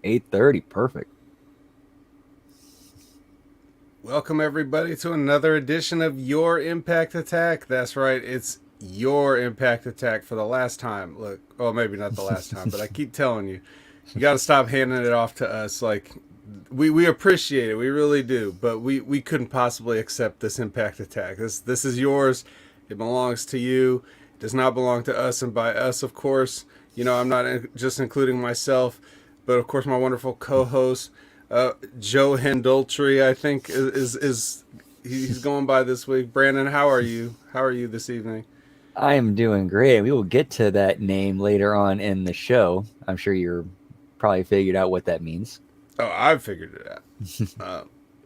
8:30, perfect. Welcome, everybody, to another edition of Your Impact Attack. That's right, it's your Impact Attack for the last time. Look, well, maybe not the last time, but I keep telling you, you got to stop handing it off to us. Like, we appreciate it, we really do, but we couldn't possibly accept this Impact Attack. This is yours. It belongs to you. It does not belong to us, and by us, of course, I'm not just including myself, but of course my wonderful co-host Joe Hendoltry, I think is he's going by this week. Brandon, how are you? How are you this evening? I am doing great. We will get to that name later on in the show. I'm sure you're probably figured out what that means. Oh, I've figured it out.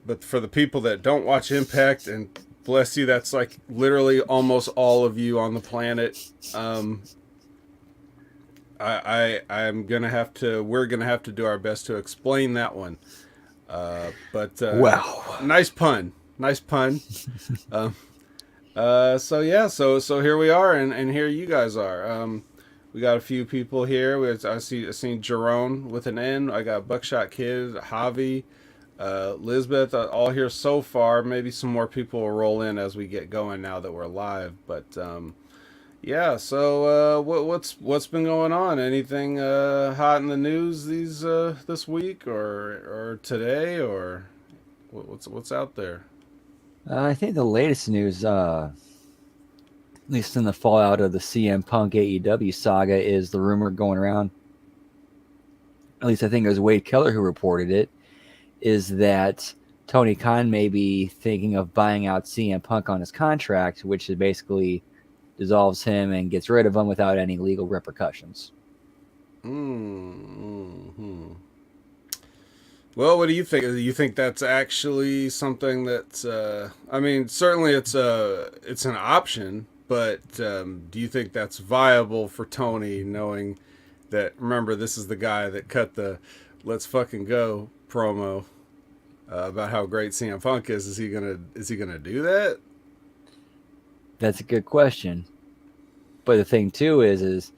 But for the people that don't watch Impact, and bless you, that's like literally almost all of you on the planet. I'm gonna have to. We're gonna have to do our best to explain that one. But Wow. nice pun. Nice pun. Um, so yeah, so here we are, and here you guys are. We got a few people here. I seen Jerome with an N. I got Buckshot Kid, Javi, Lisbeth, all here so far. Maybe some more people will roll in as we get going now that we're live. But yeah, so what's been going on? Anything hot in the news this week or today or what's out there? I think the latest news, at least in the fallout of the CM Punk AEW saga, is the rumor going around. At least I think it was Wade Keller who reported it. Is that Tony Khan may be thinking of buying out CM Punk on his contract, which is basically dissolves him and gets rid of him without any legal repercussions. Hmm. Well, what do you think? Do you think that's actually something that's? I mean, certainly it's an option, but do you think that's viable for Tony, knowing that? Remember, this is the guy that cut the "Let's fucking go" promo about how great CM Punk is. Is he gonna do that? That's a good question. But the thing too is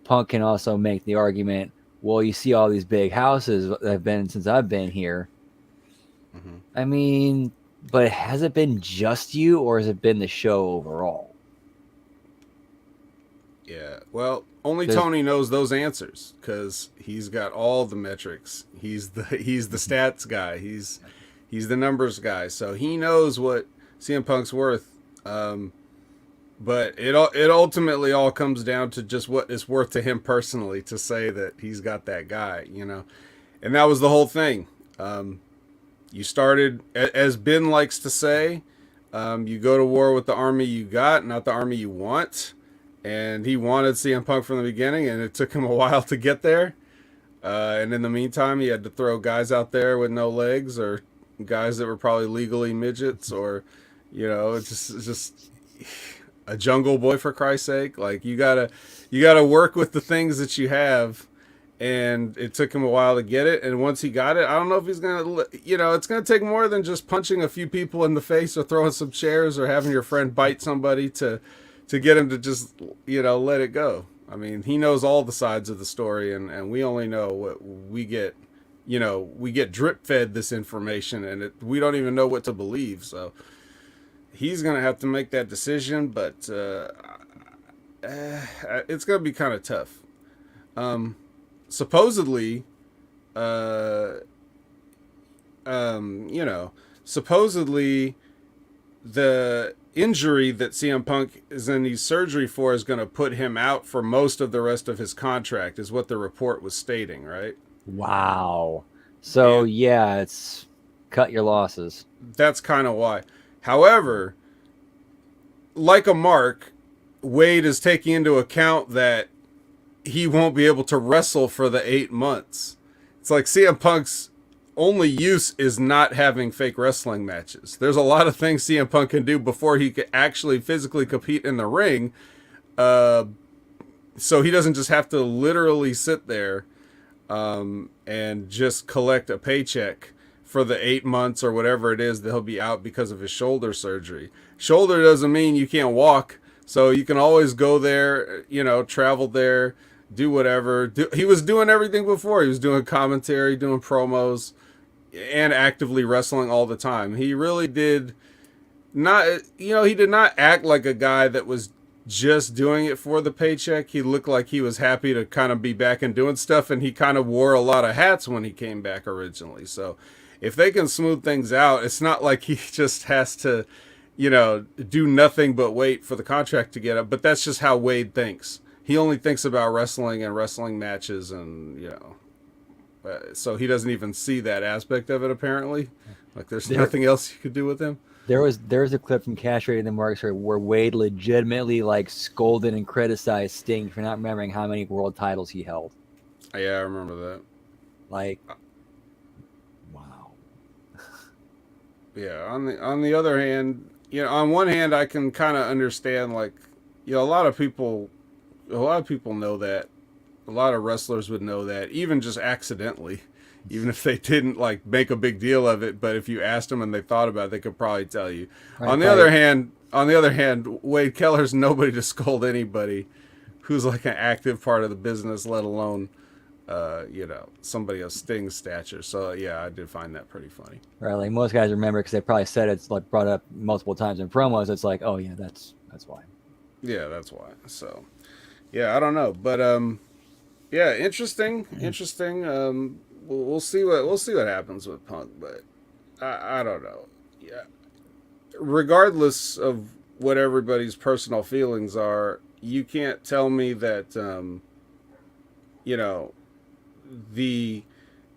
Punk can also make the argument. Well, you see all these big houses that have been since I've been here. Mm-hmm. I mean, but has it been just you, or has it been the show overall? Yeah. Well, only There's Tony knows those answers because he's got all the metrics. He's the stats guy. He's the numbers guy. So he knows what CM Punk's worth. But it ultimately all comes down to just what it's worth to him personally to say that he's got that guy. And that was the whole thing. You started, as Ben likes to say, you go to war with the army you got, not the army you want. And he wanted CM Punk from the beginning, and it took him a while to get there. And in the meantime, he had to throw guys out there with no legs, or guys that were probably legally midgets, or just a jungle boy, for Christ's sake. Like you gotta work with the things that you have, and it took him a while to get it. And once he got it, I don't know if he's gonna. It's gonna take more than just punching a few people in the face or throwing some chairs or having your friend bite somebody to get him to just let it go. I mean, he knows all the sides of the story, and we only know what we get. We get drip fed this information, and we don't even know what to believe. So he's gonna have to make that decision, but it's gonna be kind of tough. Supposedly, uh, supposedly the injury that CM Punk is in his surgery for is going to put him out for most of the rest of his contract, is what the report was stating, right? wow. So And yeah, it's cut your losses. that's kind of why. However, like a mark, Wade is taking into account that he won't be able to wrestle for the 8 months. It's like CM Punk's only use is not having fake wrestling matches. There's a lot of things CM Punk can do before he could actually physically compete in the ring. Uh, so he doesn't just have to literally sit there and just collect a paycheck for the 8 months or whatever it is that he'll be out because of his shoulder surgery. Shoulder doesn't mean you can't walk, so you can always go there, travel there, do whatever. He was doing everything before. He was doing commentary, doing promos, and actively wrestling all the time. He really did not, he did not act like a guy that was just doing it for the paycheck. He looked like he was happy to kind of be back and doing stuff, and he kind of wore a lot of hats when he came back originally. So if they can smooth things out, it's not like he just has to, do nothing but wait for the contract to get up. But that's just how Wade thinks. He only thinks about wrestling and wrestling matches, and so he doesn't even see that aspect of it. Apparently, like there's nothing else you could do with him. There was a clip from Cash Rated the Marks where Wade legitimately like scolded and criticized Sting for not remembering how many world titles he held. Yeah, I remember that. Like, wow. Yeah. On the other hand, on one hand, I can kind of understand, like, a lot of people know that. A lot of wrestlers would know that, even just accidentally. Even if they didn't like make a big deal of it, but if you asked them and they thought about it, they could probably tell you. Right, on the other hand, Wade Keller's nobody to scold anybody who's like an active part of the business, let alone, somebody of Sting's stature. So yeah, I did find that pretty funny. Right, like most guys remember because they probably said it's like brought up multiple times in promos. It's like, oh yeah, that's why. Yeah, that's why. So, yeah, I don't know, but yeah, interesting. We'll see what happens with Punk, but I don't know. Yeah, regardless of what everybody's personal feelings are, you can't tell me that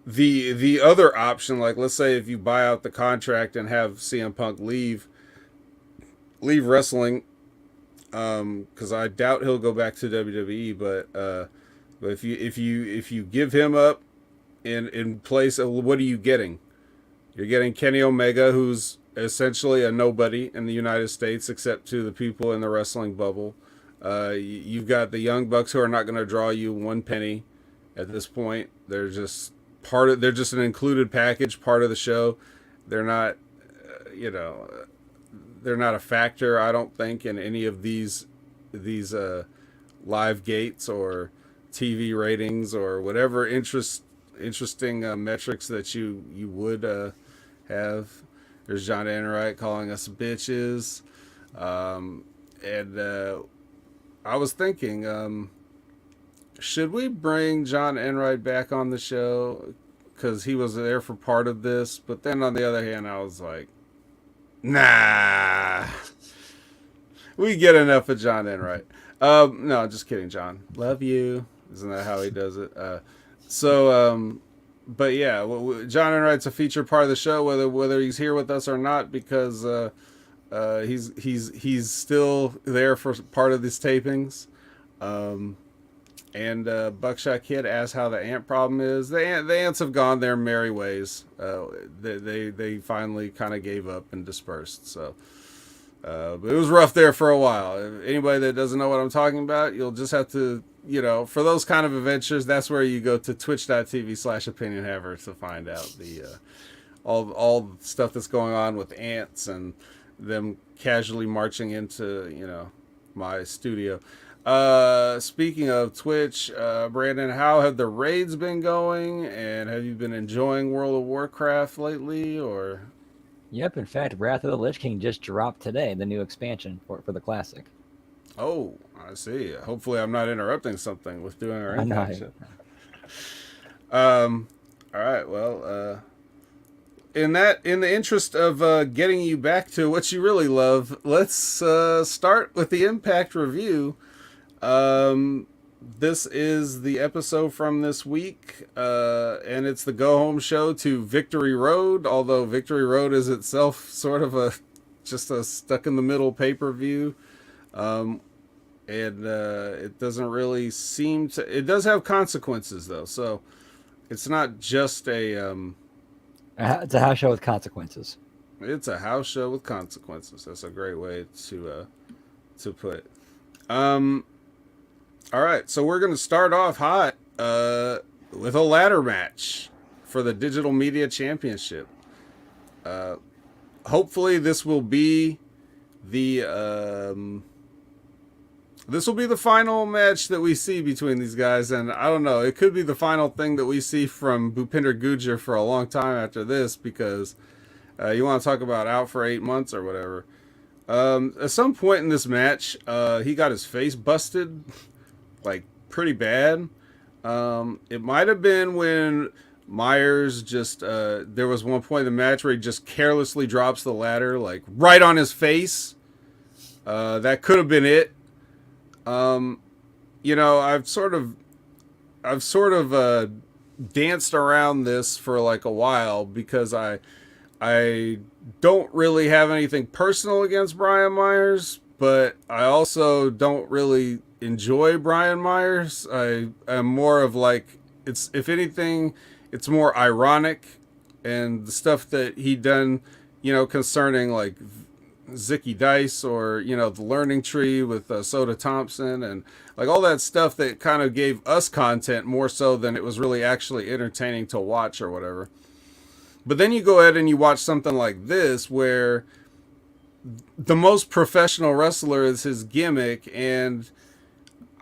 the other option, like let's say if you buy out the contract and have CM Punk leave wrestling, because I doubt he'll go back to WWE, but if you give him up in place of, what are you getting? You're getting Kenny Omega, who's essentially a nobody in the United States except to the people in the wrestling bubble. You've got the Young Bucks, who are not going to draw you one penny at this point. They're just they're just an included package, part of the show. They're not they're not a factor, I don't think, in any of these live gates or TV ratings or whatever interesting metrics that you would have. There's John Enright calling us bitches, and I was thinking, should we bring John Enright back on the show because he was there for part of this? But then on the other hand, I was like, nah, we get enough of John Enright. No, just kidding, John. Love you. Isn't that how he does it? But yeah, John Enright's a featured part of the show, whether he's here with us or not, because he's still there for part of these tapings. And Buckshot Kid asked how the ant problem is. The ants have gone their merry ways. They finally kind of gave up and dispersed. So, but it was rough there for a while. Anybody that doesn't know what I'm talking about, you'll just have to, for those kind of adventures, that's where you go to twitch.tv/opinionhaver to find out the all the stuff that's going on with ants and them casually marching into my studio. Speaking of Twitch, Brandon, how have the raids been going, and have you been enjoying World of Warcraft lately, or? Yep, in fact, Wrath of the Lich King just dropped today, the new expansion for the Classic. Oh, I see. Hopefully I'm not interrupting something with doing our interaction. All right, well, in the interest of getting you back to what you really love, let's start with the Impact review. This is the episode from this week, and it's the go-home show to Victory Road, although Victory Road is itself sort of just a stuck-in-the-middle pay-per-view, and it doesn't really seem to... It does have consequences, though, so it's not just a... It's a house show with consequences. It's a house show with consequences. That's a great way to put it. All right, so we're going to start off hot with a ladder match for the Digital Media Championship. Hopefully this will be the this will be the final match that we see between these guys, and I don't know, it could be the final thing that we see from Bhupinder Gujjar for a long time after this, because you want to talk about out for 8 months or whatever. At some point in this match, he got his face busted, like, pretty bad. It might have been when Myers just, there was one point in the match where he just carelessly drops the ladder, like, right on his face. That could have been it. You know, I've sort of danced around this for like a while, because I don't really have anything personal against Brian Myers, but I also don't really enjoy Brian Myers. I am more of like, it's, if anything, it's more ironic, and the stuff that he done, you know, concerning like Zicky Dice, or, you know, the Learning Tree with Soda Thompson, and like all that stuff that kind of gave us content more so than it was really actually entertaining to watch or whatever. But then you go ahead and you watch something like this, where the most professional wrestler is his gimmick, and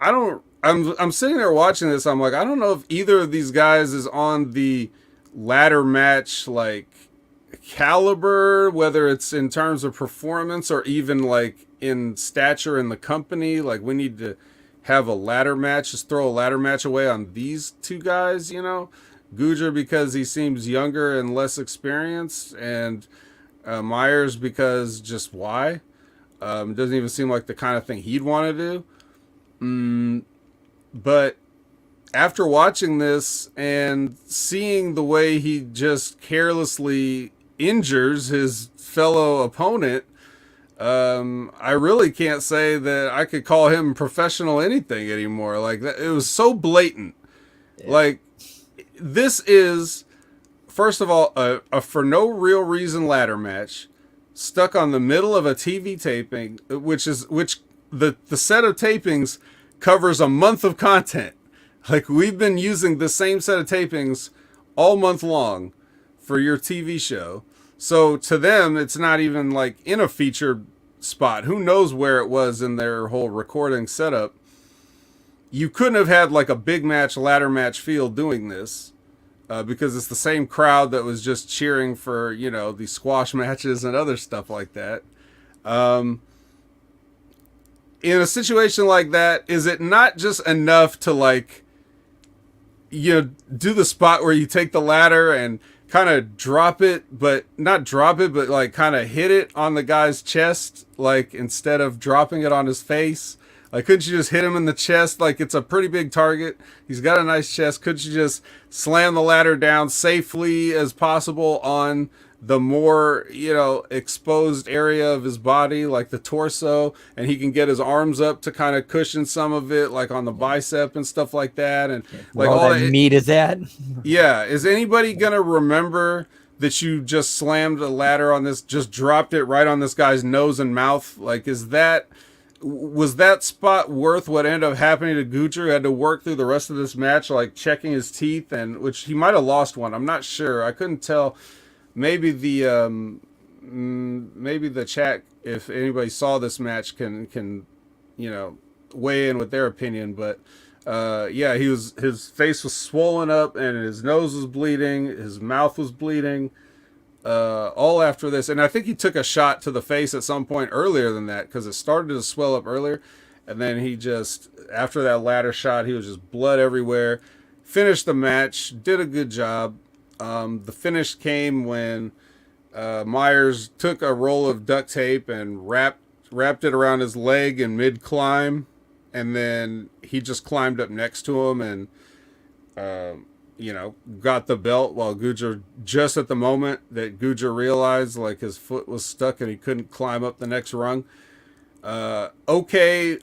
I'm sitting there watching this, I'm like, I don't know if either of these guys is on the ladder match like caliber, whether it's in terms of performance or even like in stature in the company. Like, we need to have a ladder match, just throw a ladder match away on these two guys, you know. Gujjar because he seems younger and less experienced, and Myers because just why? It doesn't even seem like the kind of thing he'd want to do. But after watching this and seeing the way he just carelessly injures his fellow opponent, I really can't say that I could call him professional anything anymore. Like, that, it was so blatant. Yeah. Like, this is, first of all, a for no real reason ladder match stuck on the middle of a TV taping, which the set of tapings covers a month of content. Like, we've been using the same set of tapings all month long for your TV show. So to them, it's not even like in a featured spot. Who knows where it was in their whole recording setup. You couldn't have had like a big match, ladder match feel doing this, because it's the same crowd that was just cheering for, you know, the squash matches and other stuff like that. In a situation like that, is it not just enough to, like, you know, do the spot where you take the ladder and kind of drop it, but not drop it, but like kind of hit it on the guy's chest, like, instead of dropping it on his face? Like, couldn't you just hit him in the chest? Like, it's a pretty big target. He's got a nice chest. Couldn't you just slam the ladder down safely as possible on the more, you know, exposed area of his body, like the torso, and he can get his arms up to kind of cushion some of it, like on the bicep and stuff like that, and like all that meat is that. Yeah, is anybody gonna remember that you just slammed a ladder on this, just dropped it right on this guy's nose and mouth? Like, was that spot worth what ended up happening to Gujjar, who had to work through the rest of this match, like checking his teeth, and which he might have lost one. I'm not sure. I couldn't tell. Maybe the chat, if anybody saw this match, can you know, weigh in with their opinion. But yeah, his face was swollen up, and his nose was bleeding, his mouth was bleeding, all after this. And I think he took a shot to the face at some point earlier than that, because it started to swell up earlier, and then he just, after that ladder shot, he was just blood everywhere. Finished the match, did a good job. The finish came when Myers took a roll of duct tape and wrapped it around his leg in mid-climb, and then he just climbed up next to him and, you know, got the belt, while Gujjar, just at the moment that Gujjar realized, like, his foot was stuck and he couldn't climb up the next rung. Okay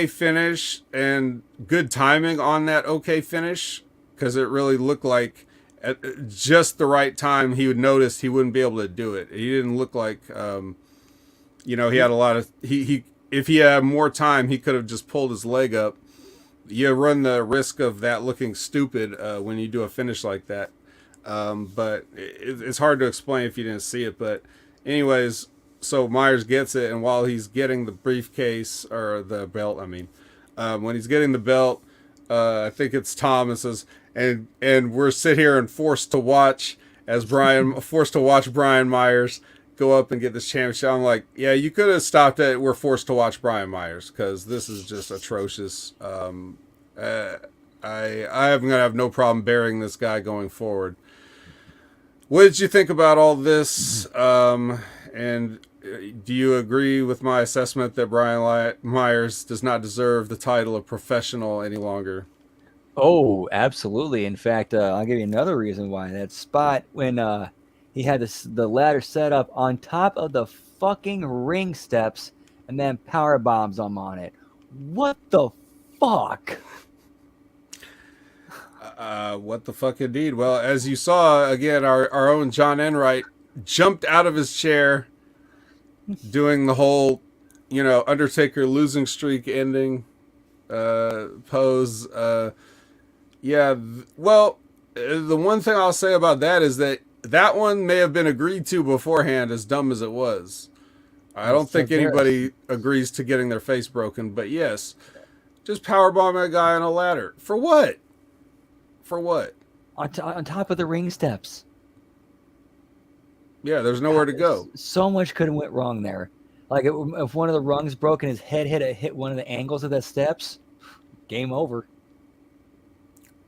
finish, and good timing on that okay finish, because it really looked like at just the right time he would notice he wouldn't be able to do it. He didn't look like, you know, he had a lot of, if he had more time, he could have just pulled his leg up. You run the risk of that looking stupid when you do a finish like that. But it's hard to explain if you didn't see it. But anyways, so Myers gets it, and while he's getting the briefcase, or the belt, I mean, when he's getting the belt. I think it's Tom and says, and we're sit here and forced to watch Brian Myers go up and get this championship. I'm like, yeah, you could have stopped it. We're forced to watch Brian Myers because this is just atrocious. I am gonna have no problem burying this guy going forward. What did you think about all this? And do you agree with my assessment that Brian Myers does not deserve the title of professional any longer? Oh, absolutely. In fact, I'll give you another reason why. That spot when he had the ladder set up on top of the fucking ring steps and then power bombs him on it. What the fuck? What the fuck indeed? Well, as you saw, again, our own John Enright jumped out of his chair doing the whole, Undertaker losing streak ending pose. Well, the one thing I'll say about that is that one may have been agreed to beforehand, as dumb as it was. I don't think anybody agrees to getting their face broken, but yes, just powerbomb a guy on a ladder. For what? For what? On top of the ring steps. Yeah, there's nowhere to go. So much could have went wrong there. Like if one of the rungs broke and his head hit one of the angles of the steps, game over.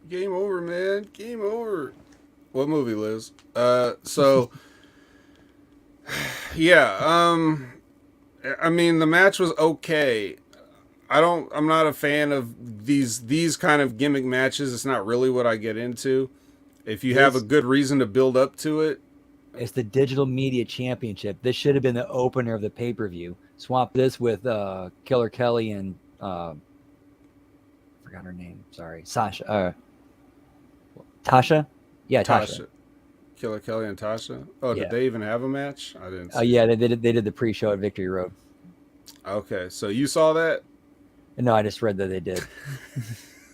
Game over, man. Game over. What movie, Liz? So yeah, I mean the match was okay. I'm not a fan of these kind of gimmick matches. It's not really what I get into. If you have a good reason to build up to it. It's the Digital Media Championship. This should have been the opener of the pay-per-view. Swap this with Killer Kelly and forgot her name. Sorry, Sasha. Tasha? Yeah, Tasha. Killer Kelly and Tasha. Oh, did they even have a match? I didn't. Yeah, they did the pre-show at Victory Road. Okay, so you saw that? No, I just read that they did.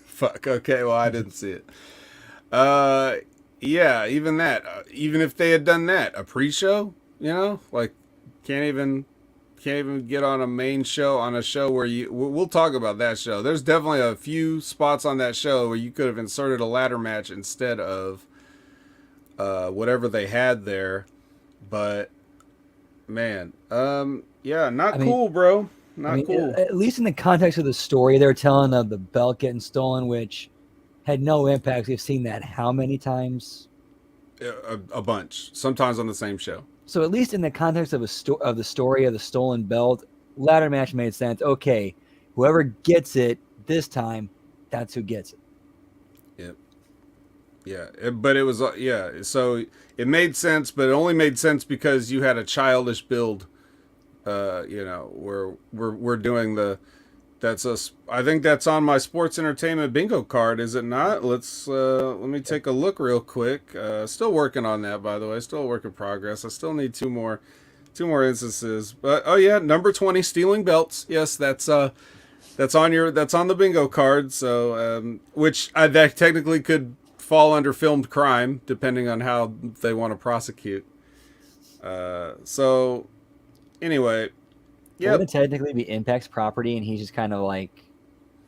Fuck. Okay, well I didn't see it. Yeah, even that. Even if they had done that, a pre-show, like can't even get on a main show on a show where we'll talk about that show. There's definitely a few spots on that show where you could have inserted a ladder match instead of whatever they had there. But man, yeah, not cool, bro. Not cool. At least in the context of the story, they're telling of the belt getting stolen, which had no impact. We've seen that how many times? A bunch. Sometimes on the same show. So at least in the context of the story of the stolen belt, ladder match made sense. Okay, whoever gets it this time, that's who gets it. Yep. Yeah, but it was So it made sense, but it only made sense because you had a childish build. Where we're doing the. That's us. I think that's on my sports entertainment bingo card, is it not? Let me take a look real quick. Still working on that, by the way. Still a work in progress. I still need two more instances. But oh yeah, number 20, stealing belts. Yes, that's on the bingo card. So which that technically could fall under filmed crime, depending on how they want to prosecute. So anyway. Yeah, would it technically be Impact's property, and he's just kind of like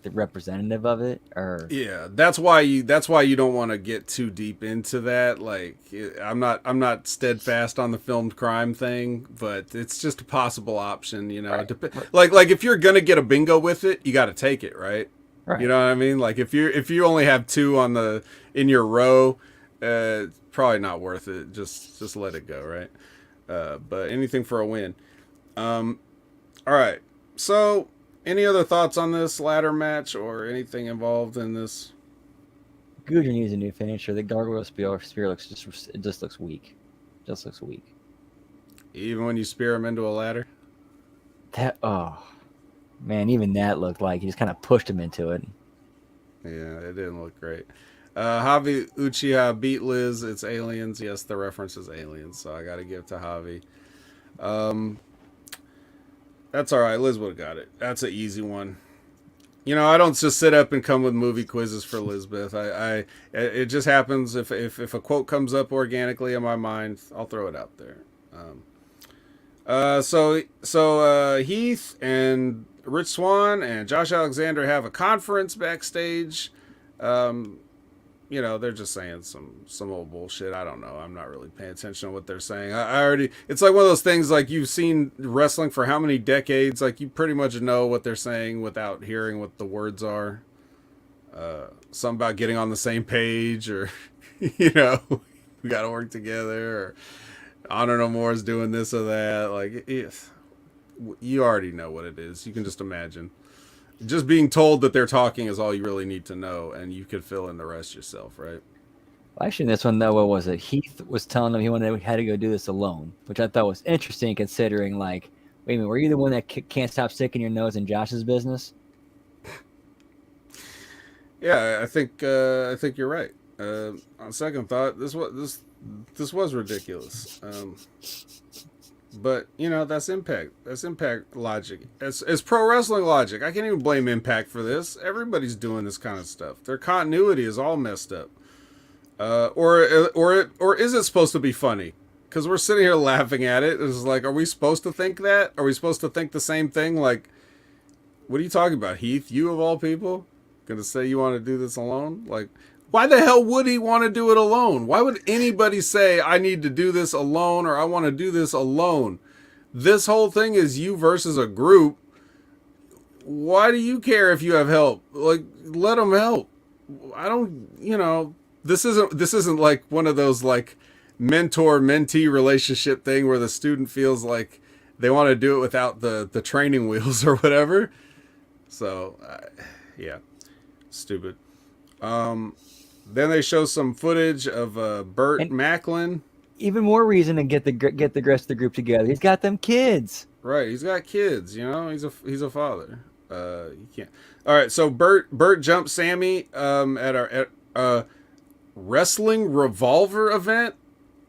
the representative of it, or yeah, that's why you don't want to get too deep into that. Like, I'm not steadfast on the filmed crime thing, but it's just a possible option, Right. Like if you're gonna get a bingo with it, you got to take it, right? Right. You know what I mean? Like if you only have two in your row, probably not worth it. Just let it go, right? But anything for a win. All right. So, any other thoughts on this ladder match or anything involved in this? Gujar needs a new finisher. The gargoyle spear just looks weak. Just looks weak. Even when you spear him into a ladder? Man, even that looked like he just kind of pushed him into it. Yeah, it didn't look great. Javi Uchiha beat Liz. It's Aliens. Yes, the reference is Aliens, so I got to give to Javi. That's all right. Liz would have got it. That's an easy one. I don't just sit up and come with movie quizzes for Lisbeth. It just happens if a quote comes up organically in my mind, I'll throw it out there. Heath and Rich Swann and Josh Alexander have a conference backstage. Um, they're just saying some old bullshit. I don't know. I'm not really paying attention to what they're saying. I already. It's like one of those things. Like you've seen wrestling for how many decades? Like you pretty much know what they're saying without hearing what the words are. Something about getting on the same page, or we got to work together, or Honor No More is doing this or that. Like you already know what it is. You can just imagine. Just being told that they're talking is all you really need to know, and you could fill in the rest yourself, right? Well, actually, in this one, though, what was it? Heath was telling him had to go do this alone, which I thought was interesting considering, like, wait a minute, were you the one that can't stop sticking your nose in Josh's business? Yeah, I think you're right. On second thought, this was ridiculous. But that's Impact. That's Impact logic. It's pro wrestling logic. I can't even blame Impact for this. Everybody's doing this kind of stuff. Their continuity is all messed up. Or is it supposed to be funny? Because we're sitting here laughing at it. It's like, are we supposed to think that? Are we supposed to think the same thing? Like, what are you talking about, Heath? You of all people, gonna say you want to do this alone? Like, why the hell would he want to do it alone? Why would anybody say, I need to do this alone, or I want to do this alone? This whole thing is you versus a group. Why do you care if you have help? Like, let them help. I don't, this isn't like one of those like mentor mentee relationship thing where the student feels like they want to do it without the training wheels or whatever. So, yeah, stupid. Then they show some footage of Burt And Macklin. even more reason to get the rest of the group together. He's got them kids. Right, he's got kids. He's a father. You can't. All right, so Burt jumped Sammy at a Wrestling Revolver event.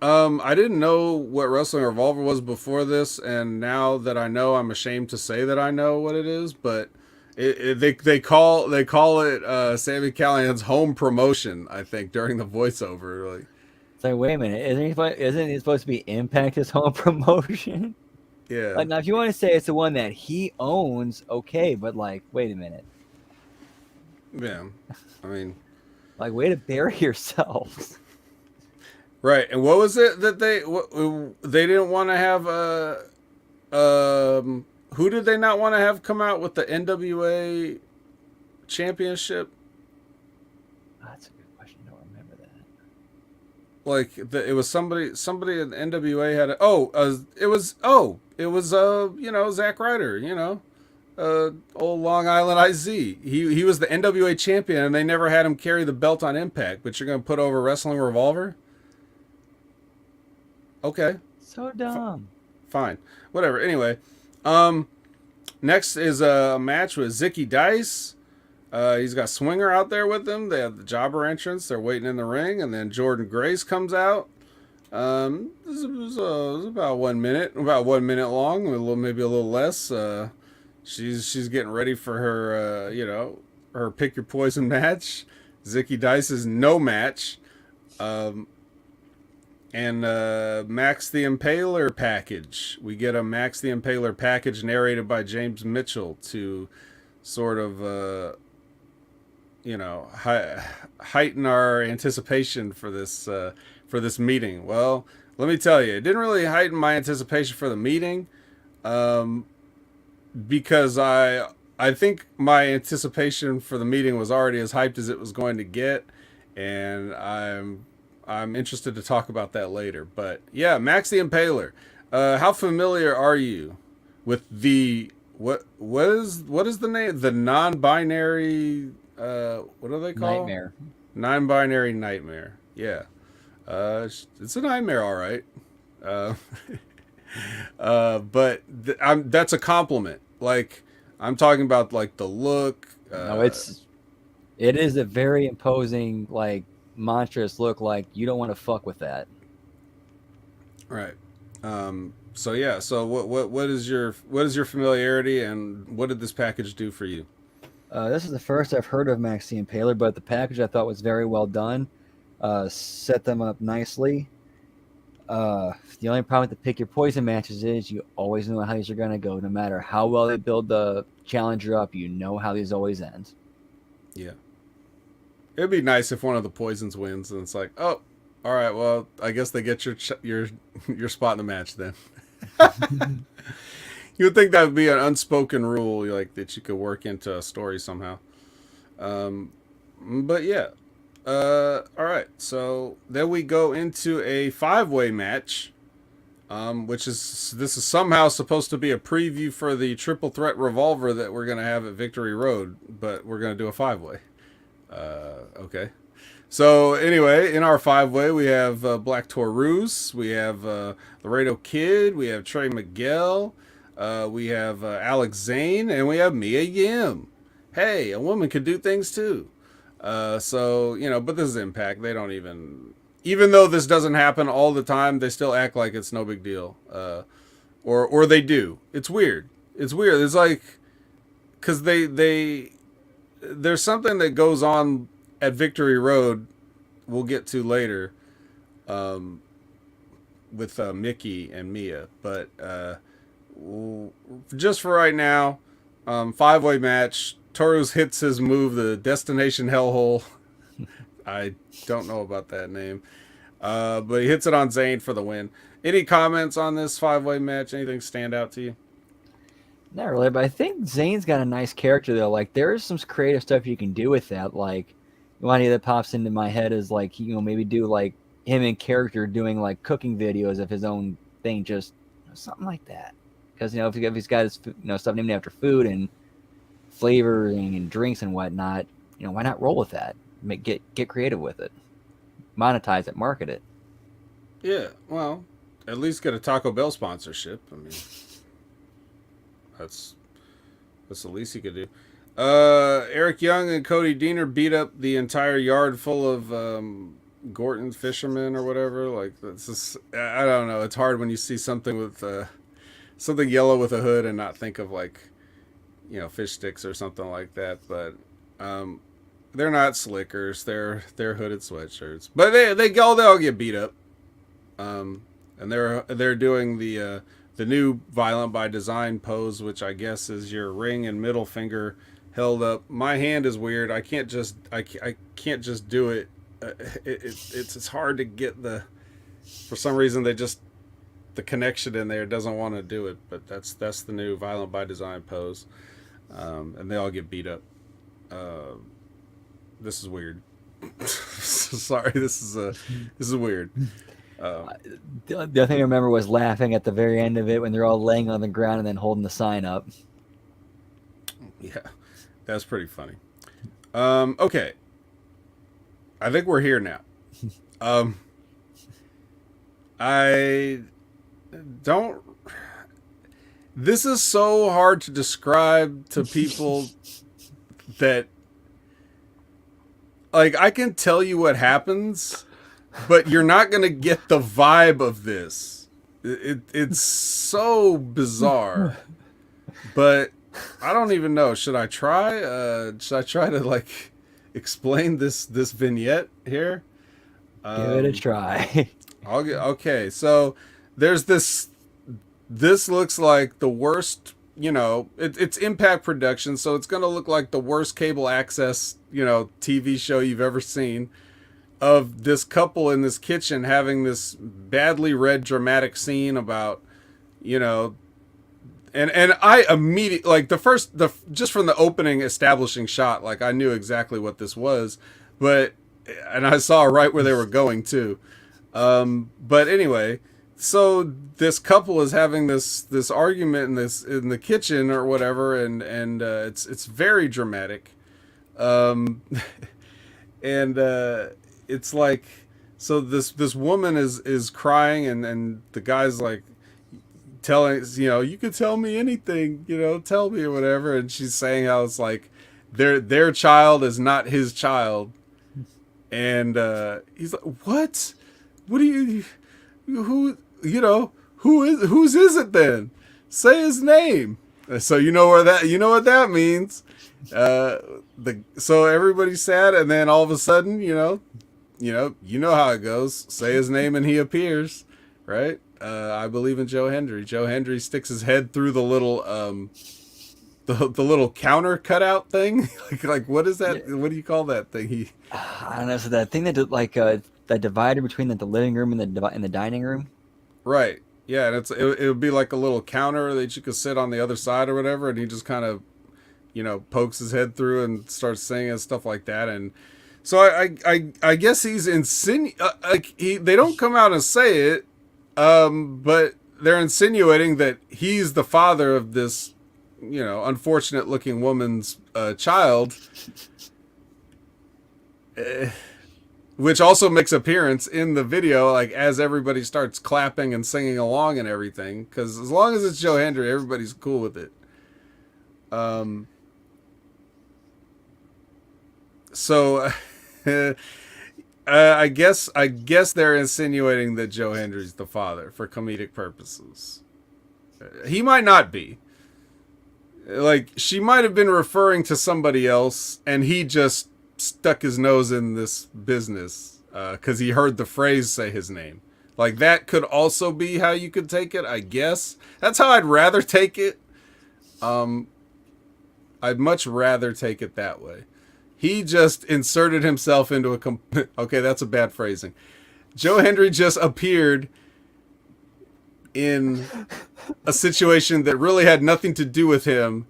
I didn't know what Wrestling Revolver was before this, and now that I know, I'm ashamed to say that I know what it is. But they call it Sammy Callahan's home promotion. I think during the voiceover, like, It's like, wait a minute, isn't it supposed to be Impact his home promotion? yeah, Like, now, if you want to say it's the one that he owns, okay, but like, wait a minute, yeah. I mean, like, way to bury yourselves. right. And what was it that they didn't want to have who did they not want to have come out with the NWA championship? That's a good question. I don't remember that. Like it was somebody in the NWA had it was Zack Ryder, old Long Island IZ. He was the NWA champion, and they never had him carry the belt on Impact. But you're gonna put over Wrestling Revolver? Okay, So dumb. fine, whatever. Anyway, next is a match with Zicky Dice. He's got Swinger out there with him. They have the jobber entrance. They're waiting in the ring, and then Jordan Grace comes out. This was about 1 minute, long, maybe a little less. She's getting ready for her, her pick your poison match. Zicky Dice's no match. And Max the Impaler package. We get a Max the Impaler package narrated by James Mitchell to sort of, heighten our anticipation for this meeting. Well, let me tell you, it didn't really heighten my anticipation for the meeting, because I think my anticipation for the meeting was already as hyped as it was going to get, and I'm interested to talk about that later. But yeah, Max the Impaler. How familiar are you with the what is the name? The non-binary. What do they call? Nightmare. Non-binary nightmare. Yeah. It's a nightmare, all right. But that's a compliment. Like, I'm talking about like the look. No, it is a very imposing, like, monstrous look. Like, you don't want to fuck with that. Right. So yeah. So what is your familiarity, and what did this package do for you? This is the first I've heard of Max the Impaler, but the package I thought was very well done. Set them up nicely. The only problem with the pick your poison matches is you always know how these are going to go. No matter how well they build the challenger up, you know how these always end. Yeah. It'd be nice if one of the poisons wins, and it's like, oh, all right, well, I guess they get your your spot in the match then. You would think that would be an unspoken rule, like that you could work into a story somehow. But yeah. All right. So then we go into a 5-way match, which is this is somehow supposed to be a preview for the triple threat revolver that we're gonna have at Victory Road, but we're gonna do a 5-way. Okay. So anyway, in our 5-way, we have Black Taurus, we have Laredo Kid, we have Trey Miguel, we have Alex Zane, and we have Mia Yim. Hey, a woman could do things too. So, you know, but this is Impact. They don't even though this doesn't happen all the time, they still act like it's no big deal. Or they do. It's weird. It's weird. It's like, cause there's something that goes on at Victory Road we'll get to later, with Mickey and Mia, but just for right now, 5-way match. Taurus hits his move, the Destination Hellhole. I don't know about that name, but he hits it on Zayn for the win. Any comments on this 5-way match? Anything stand out to you? Not really, but I think Zayn's got a nice character though. Like there is some creative stuff you can do with that. Like one idea that pops into my head is like maybe do like him in character doing like cooking videos of his own thing, just something like that. Because if he's got his stuff named after food and flavoring and drinks and whatnot, why not roll with that? Get creative with it, monetize it, market it. Yeah, well, at least get a Taco Bell sponsorship. I mean, that's the least he could do. Eric Young and Cody Deaner beat up the entire yard full of Gorton fishermen or whatever. Like that's just, I don't know. It's hard when you see something with something yellow with a hood and not think of like fish sticks or something like that. But they're not slickers. They're hooded sweatshirts. But they all get beat up. And they're doing the new Violent by Design pose, which I guess is your ring and middle finger held up. My hand is weird. I can't just do it. It's hard to get for some reason the connection in there doesn't want to do it. But that's the new Violent by Design pose, and they all get beat up. This is weird. Sorry, this is weird. The other thing I remember was laughing at the very end of it when they're all laying on the ground and then holding the sign up. Yeah, that's pretty funny. Okay. I think we're here now. I don't... This is so hard to describe to people that... Like, I can tell you what happens... But you're not going to get the vibe of this. It's so bizarre. But I don't even know. Should I try? Should I try to like explain this vignette here? Give it a try. Okay. So there's this. This looks like the worst. It's Impact Productions, so it's going to look like the worst cable access TV show you've ever seen. Of this couple in this kitchen having this badly read dramatic scene about, and I immediately, like just from the opening establishing shot, like I knew exactly what this was, and I saw right where they were going too. But anyway, so this couple is having this argument in the kitchen or whatever, and it's very dramatic. It's like, so this woman is crying and the guy's like telling, you can tell me anything, tell me or whatever. And she's saying how it's like their child is not his child. And he's like, what do you, whose is it then? Say his name. So what that means. So everybody's sad. And then all of a sudden, you know how it goes. Say his name and he appears. right? I believe in Joe Hendry. Joe Hendry sticks his head through the little the little counter cutout thing. like what is that? Yeah. What do you call that thing? I don't know. So that thing that that divider between the living room and the dining room. Right. Yeah, and it would be like a little counter that you could sit on the other side or whatever, and he just kind of, pokes his head through and starts singing and stuff like that. And so I guess he's they don't come out and say it, but they're insinuating that he's the father of this, unfortunate looking woman's child. Which also makes appearance in the video, like as everybody starts clapping and singing along and everything. Because as long as it's Joe Hendry, everybody's cool with it. So I guess they're insinuating that Joe Hendry's the father for comedic purposes. He might not be. Like, she might have been referring to somebody else, and he just stuck his nose in this business because he heard the phrase say his name. Like, that could also be how you could take it, I guess. That's how I'd rather take it. I'd much rather take it that way. He just inserted himself into a... Okay, that's a bad phrasing. Joe Hendry just appeared in a situation that really had nothing to do with him,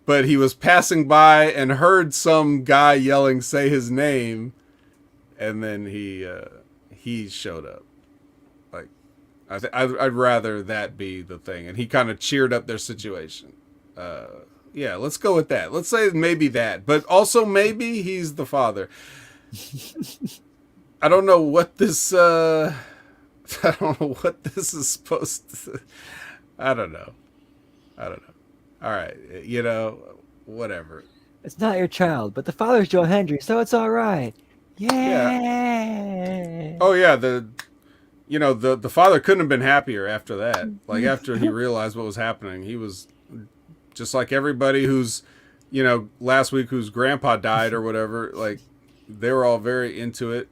but he was passing by and heard some guy yelling, say his name, and then he showed up. Like, I'd rather that be the thing. And he kind of cheered up their situation. Yeah, let's go with that. Let's say maybe that, but also maybe he's the father. I don't know what this I don't know what this is supposed to... I don't know. All right, whatever. It's not your child, but the father's Joe Hendry, so it's all right. Yeah. Oh yeah, the father couldn't have been happier after that. Like, after he realized what was happening, he was just like everybody who's, last week whose grandpa died or whatever. Like, they were all very into it.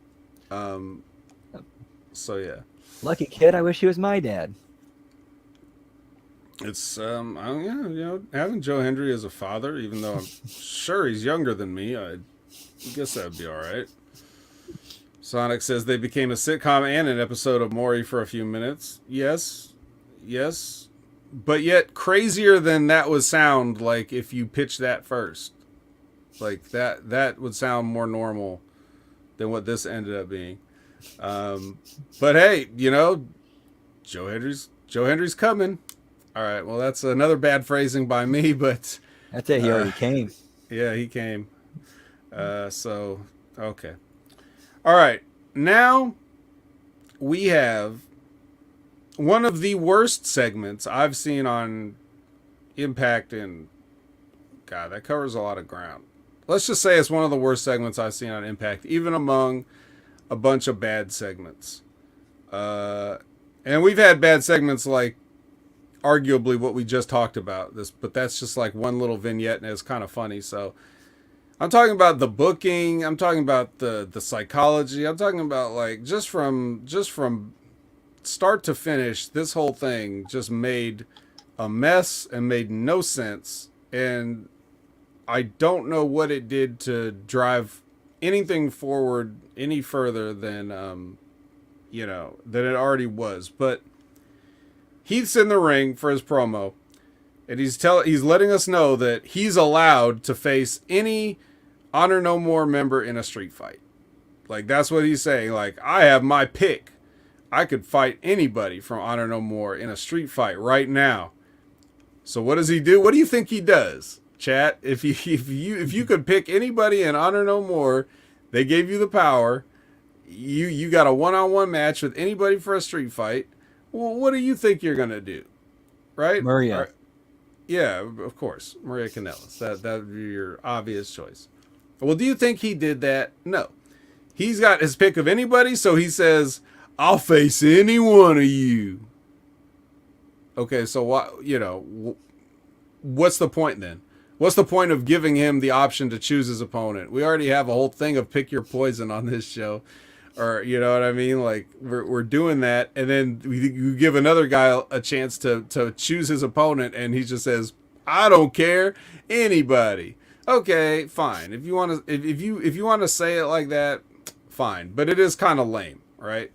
So yeah. Lucky kid, I wish he was my dad. It's having Joe Hendry as a father, even though I'm sure he's younger than me, I guess that'd be all right. Sonic says they became a sitcom and an episode of Maury for a few minutes. Yes, but yet crazier than that would sound. Like, if you pitch that first, like that would sound more normal than what this ended up being. But hey, Joe Hendry's coming. All right, well, that's another bad phrasing by me, but That's it. He already came. Yeah, he came. So okay. All right, now we have one of the worst segments I've seen on Impact, and God, that covers a lot of ground. Let's just say it's one of the worst segments I've seen on Impact, even among a bunch of bad segments. And we've had bad segments like arguably what we just talked about, but that's just like one little vignette and it's kind of funny. So I'm talking about the booking, I'm talking about the psychology, I'm talking about, like, just from start to finish, this whole thing just made a mess and made no sense, and I don't know what it did to drive anything forward any further than than it already was. But Heath's in the ring for his promo, and he's letting us know that he's allowed to face any Honor No More member in a street fight. Like, that's what he's saying. Like, I have my pick. I could fight anybody from Honor No More in a street fight right now. So what does he do? What do you think he does, chat? If you could pick anybody in Honor No More, they gave you the power. You got a one-on-one match with anybody for a street fight. Well, what do you think you're gonna do, right? Maria. Right. Yeah, of course, Maria Kanellis. That would be your obvious choice. Well, do you think he did that? No. He's got his pick of anybody, so he says, "I'll face any one of you." Okay, so what's the point then? What's the point of giving him the option to choose his opponent? We already have a whole thing of pick your poison on this show. or you know what I mean? Like we're doing that, and then you give another guy a chance to choose his opponent, and he just says, "I don't care, anybody." Okay, fine. If you want to, if you want to say it like that, fine. But it is kind of lame, right?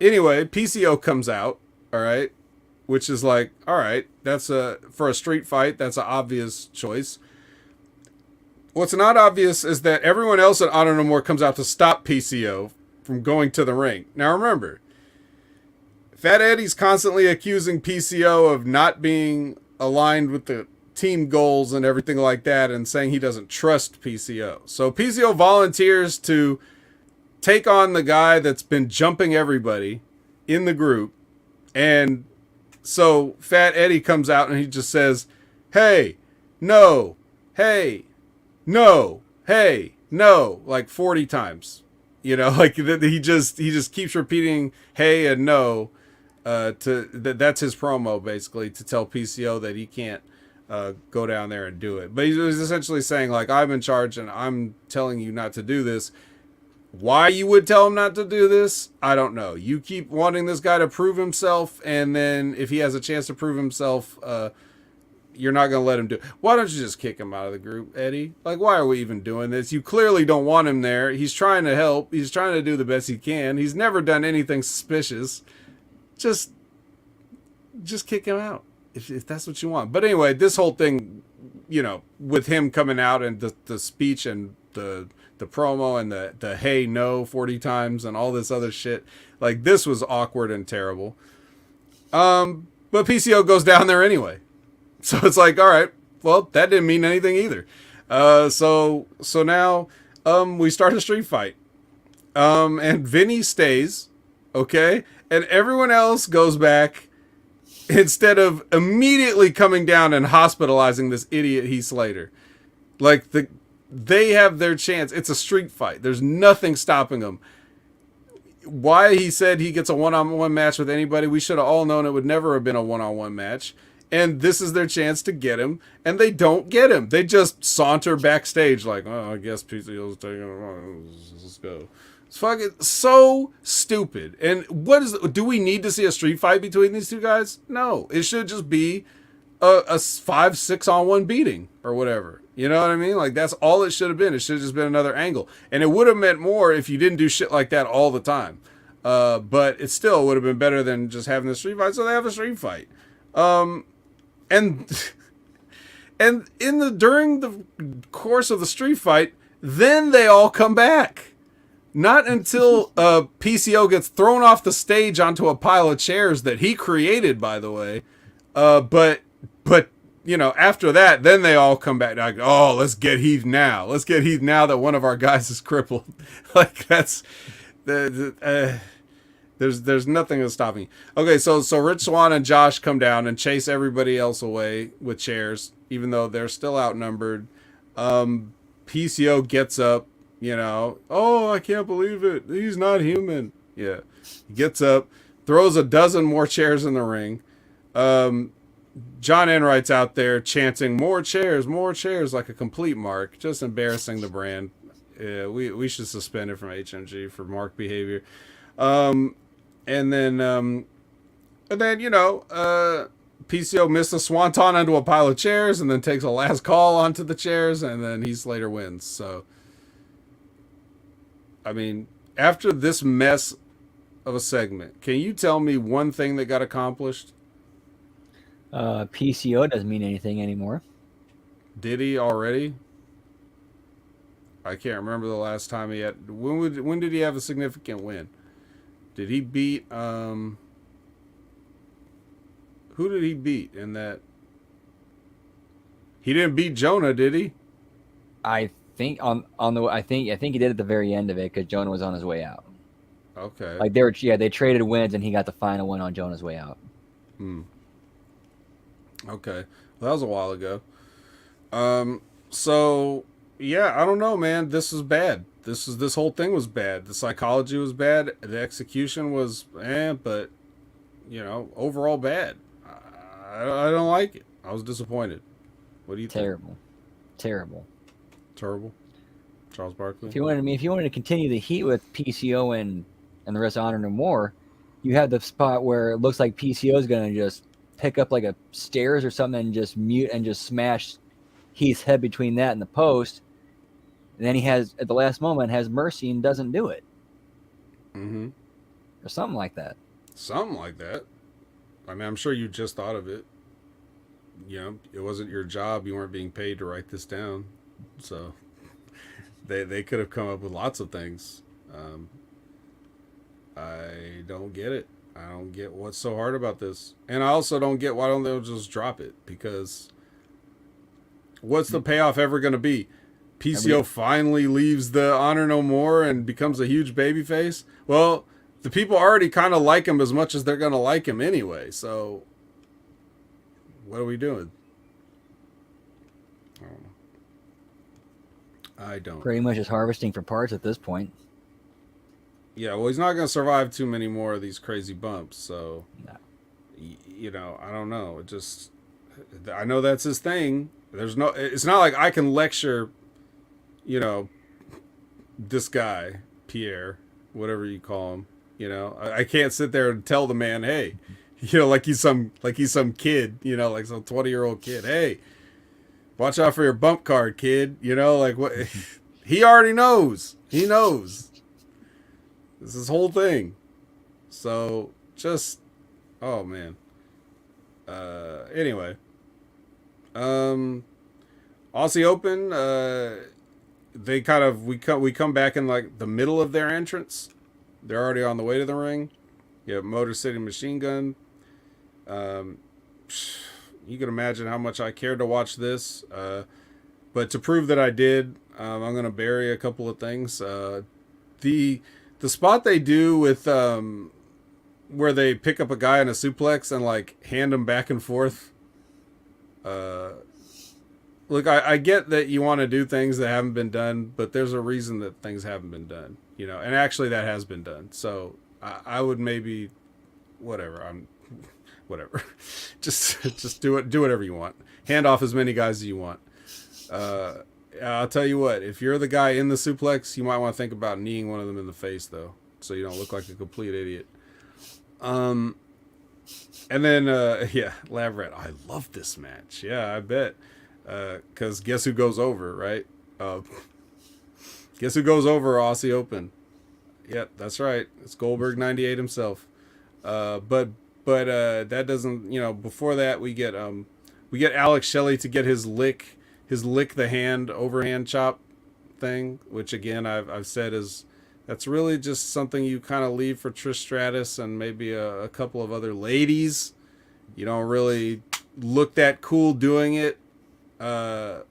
Anyway, PCO comes out, all right, which is like, all right, that's for a street fight, that's an obvious choice. What's not obvious is that everyone else at Honor No More comes out to stop PCO from going to the ring. Now remember, Fat Eddie's constantly accusing PCO of not being aligned with the team goals and everything like that, and saying he doesn't trust PCO. So PCO volunteers to take on the guy that's been jumping everybody in the group. And so Fat Eddie comes out and he just says, "Hey, no, hey, no, hey, no," like 40 times. You know, like he just keeps repeating "hey" and "no." That's his promo, basically, to tell PCO that he can't go down there and do it. But he was essentially saying, like, I'm in charge and I'm telling you not to do this. Why you would tell him not to do this, I don't know. You keep wanting this guy to prove himself, and then if he has a chance to prove himself, you're not going to let him do it. Why don't you just kick him out of the group, Eddie? Like, why are we even doing this? You clearly don't want him there. He's trying to help. He's trying to do the best he can. He's never done anything suspicious. Just kick him out if that's what you want. But anyway, this whole thing, you know, with him coming out and the speech and the promo and the "hey, no" 40 times and all this other shit, like, this was awkward and terrible. But PCO goes down there anyway. So it's like, all right, well, that didn't mean anything either. So now we start a street fight. And Vinny stays, okay? And everyone else goes back instead of immediately coming down and hospitalizing this idiot Heath Slater. Like, they have their chance. It's a street fight. There's nothing stopping them. Why he said he gets a one-on-one match with anybody, we should have all known it would never have been a one-on-one match. And this is their chance to get him, and they don't get him. They just saunter backstage like, "Oh, I guess PCO's taking him. Let's go." It's fucking so stupid. And do we need to see a street fight between these two guys? No. It should just be a 5-6-on-1 beating or whatever. You know what I mean? Like, that's all it should have been. It should have just been another angle. And it would have meant more if you didn't do shit like that all the time. But it still would have been better than just having the street fight. So they have a street fight. And during the course of the street fight, then they all come back. Not until PCO gets thrown off the stage onto a pile of chairs that he created, by the way. But you know, after that, then they all come back. Like, "Oh, let's get Heath now. Let's get Heath now that one of our guys is crippled." Like, that's there's nothing that's stopping. Okay, so Rich Swann and Josh come down and chase everybody else away with chairs, even though they're still outnumbered. PCO gets up. You know, "Oh, I can't believe it. He's not human." Yeah. He gets up, throws a dozen more chairs in the ring. John Enright's out there chanting, more chairs," like a complete mark. Just embarrassing the brand. Yeah, we should suspend it from HMG for mark behavior. And then, you know, PCO missed a swanton onto a pile of chairs and then takes a last call onto the chairs, and then Heath Slater wins. So, I mean, after this mess of a segment, can you tell me one thing that got accomplished? PCO doesn't mean anything anymore. Did he already? I can't remember the last time he had. When did he have a significant win? Did he beat who did he beat in that? He didn't beat Jonah, did he? I think I think he did at the very end of it because Jonah was on his way out. Okay. Like they traded wins and he got the final win on Jonah's way out. Okay. Well, that was a while ago. So yeah, I don't know, man. This was bad. This whole thing was bad. The psychology was bad. The execution was but you know, overall bad. I don't like it. I was disappointed. What do you think? Terrible. Terrible. Charles Barkley. If you wanted, if you wanted to continue the heat with PCO and the rest of Honor No More, you have the spot where it looks like PCO is going to just pick up like a stairs or something and just mute and just smash Heath's head between that and the post. And then he has, at the last moment, has mercy and doesn't do it. Mm-hmm. Or something like that. Something like that. I mean, I'm sure you just thought of it. You know, it wasn't your job. You weren't being paid to write this down. So they could have come up with lots of things. I don't get it. I don't get what's so hard about this. And I also don't get why don't they just drop it? Because what's the payoff ever going to be? PCO finally leaves the Honor No More and becomes a huge babyface? Well, the people already kind of like him as much as they're going to like him anyway. So what are we doing? I don't know. I don't. Pretty much just harvesting for parts at this point. Yeah, well, he's not going to survive too many more of these crazy bumps. So, No. you know, I don't know. It just, I know that's his thing. There's no, it's not like I can lecture, you know, this guy, Pierre, whatever you call him. You know, I can't sit there and tell the man, hey, you know, like he's some kid, you know, like some 20-year-old kid. Hey, watch out for your bump card, kid. You know, like what? He already knows. He knows. This is his whole thing. So just, oh man. Anyway, Aussie Open. They kind of we come back in like the middle of their entrance. They're already on the way to the ring. You have Motor City Machine Gun. You can imagine how much I cared to watch this. But to prove that I did, I'm going to bury a couple of things. The spot they do with where they pick up a guy in a suplex and like hand him back and forth. Look, I get that you want to do things that haven't been done, but there's a reason that things haven't been done, you know, and actually that has been done. So I would maybe, whatever, whatever, just do whatever you want. Hand off as many guys as you want. I'll tell you what, if you're the guy in the suplex, you might want to think about kneeing one of them in the face though, so you don't look like a complete idiot. And then, yeah, Lab Rat, I love this match. Yeah, I bet. Because guess who goes over, right? Guess who goes over Aussie Open? Yep, that's right. It's Goldberg 98 himself. But that doesn't, you know, before that we get Alex Shelley to get his lick the hand overhand chop thing, which again I've said is that's really just something you kind of leave for Trish Stratus and maybe a couple of other ladies. You don't really look that cool doing it as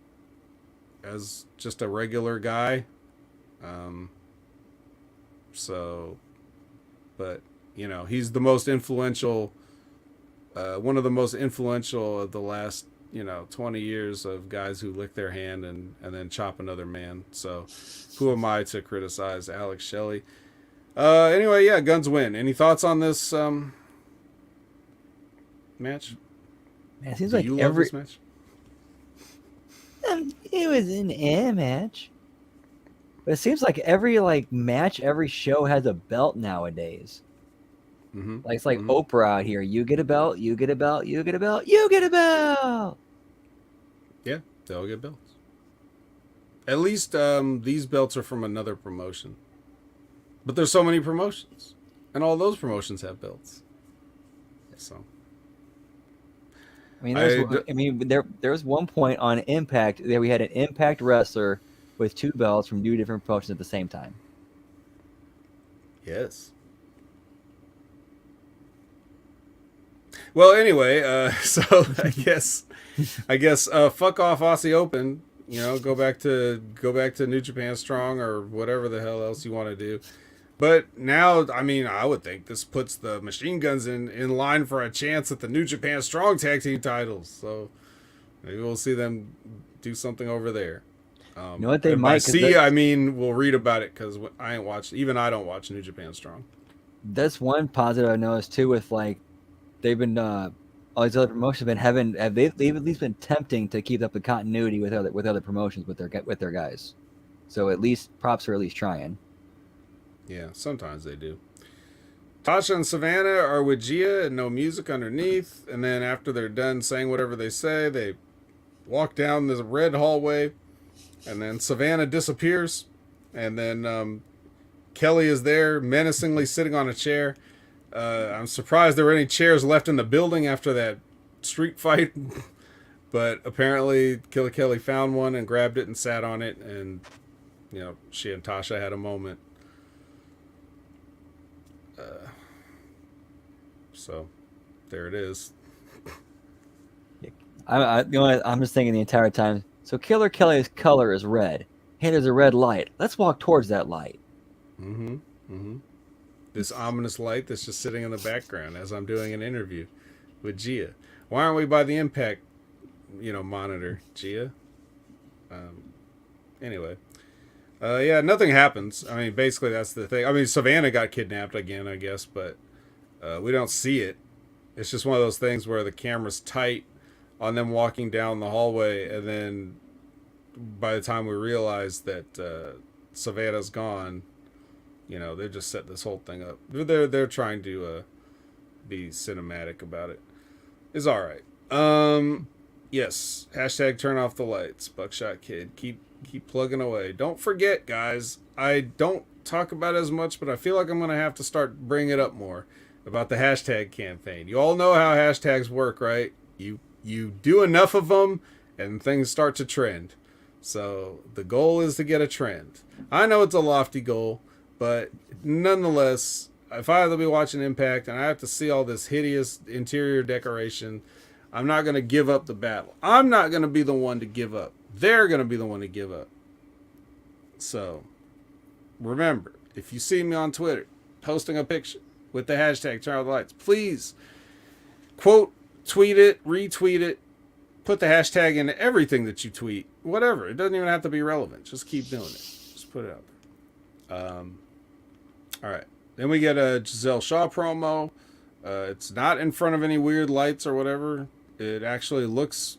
just a regular guy. So, but you know, he's the most influential, one of the most influential of the last, 20 years of guys who lick their hand and then chop another man. So who am I to criticize Alex Shelley? Anyway, yeah, Guns win. Any thoughts on this match? Man, it seems Do like you love this match? It was an air match. But it seems like every match, every show has a belt nowadays. Mm-hmm. Like it's like Oprah out here. You get a belt, you get a belt, you get a belt, you get a belt. Yeah, they all get belts. At least these belts are from another promotion. But there's so many promotions. And all those promotions have belts. So I mean, there's one point on Impact that we had an Impact wrestler with two belts from two different promotions at the same time. Yes. Well, anyway, so I guess fuck off Aussie Open. Go back to New Japan Strong or whatever the hell else you want to do. But now, I mean, I would think this puts the Machine Guns in line for a chance at the New Japan Strong Tag Team titles. So maybe we'll see them do something over there. You know what they might see? I mean, we'll read about it because I ain't watched. Even I don't watch New Japan Strong. That's one positive I noticed too. With they've been all these other promotions they've at least been tempting to keep up the continuity with other promotions with their guys. So at least props are at least trying. Yeah, sometimes they do. Tasha and Savannah are with Gia and no music underneath. And then after they're done saying whatever they say, they walk down this red hallway. And then Savannah disappears. And then Kelly is there menacingly sitting on a chair. I'm surprised there were any chairs left in the building after that street fight. But apparently Killer Kelly found one and grabbed it and sat on it. And, you know, she and Tasha had a moment. So there it is. I'm just thinking the entire time. So Killer Kelly's color is red. Hey, there's a red light. Let's walk towards that light. Mm-hmm. Mm-hmm. This ominous light that's just sitting in the background as I'm doing an interview with Gia. Why aren't we by the impact, monitor, Gia? Anyway. Yeah, nothing happens. I mean, basically that's the thing. I mean, Savannah got kidnapped again, I guess, but we don't see it. It's just one of those things where the camera's tight on them walking down the hallway, and then by the time we realize that Savannah's gone, they just set this whole thing up. They're trying to be cinematic about it. It's all right. Yes. Hashtag turn off the lights. Buckshot Kid. Keep plugging away. Don't forget, guys. I don't talk about it as much, but I feel like I'm gonna have to start bringing it up more about the hashtag campaign. You all know how hashtags work, right? You do enough of them, and things start to trend. So the goal is to get a trend. I know it's a lofty goal, but nonetheless, if I have to be watching Impact and I have to see all this hideous interior decoration, I'm not going to give up the battle. I'm not going to be the one to give up. They're going to be the one to give up. So remember, if you see me on Twitter posting a picture with the hashtag turn off the lights, please quote, tweet it, retweet it, put the hashtag in everything that you tweet, whatever. It doesn't even have to be relevant. Just keep doing it. Just put it out there. All right. Then we get a Giselle Shaw promo. It's not in front of any weird lights or whatever. It actually looks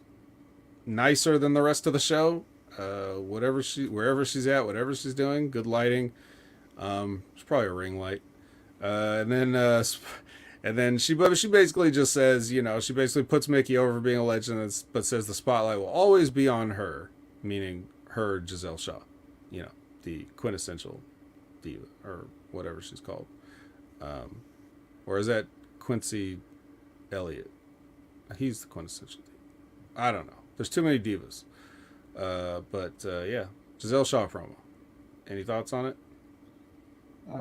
nicer than the rest of the show. Wherever she's at, whatever she's doing, good lighting. It's probably a ring light. And then she basically just says, she basically puts Mickey over for being a legend, but says the spotlight will always be on her, meaning her, Giselle Shaw, the quintessential diva or whatever she's called. Or is that Quincy Elliott? He's the quintessential diva. I don't know. There's too many divas. But yeah, Giselle Shaw promo. Any thoughts on it?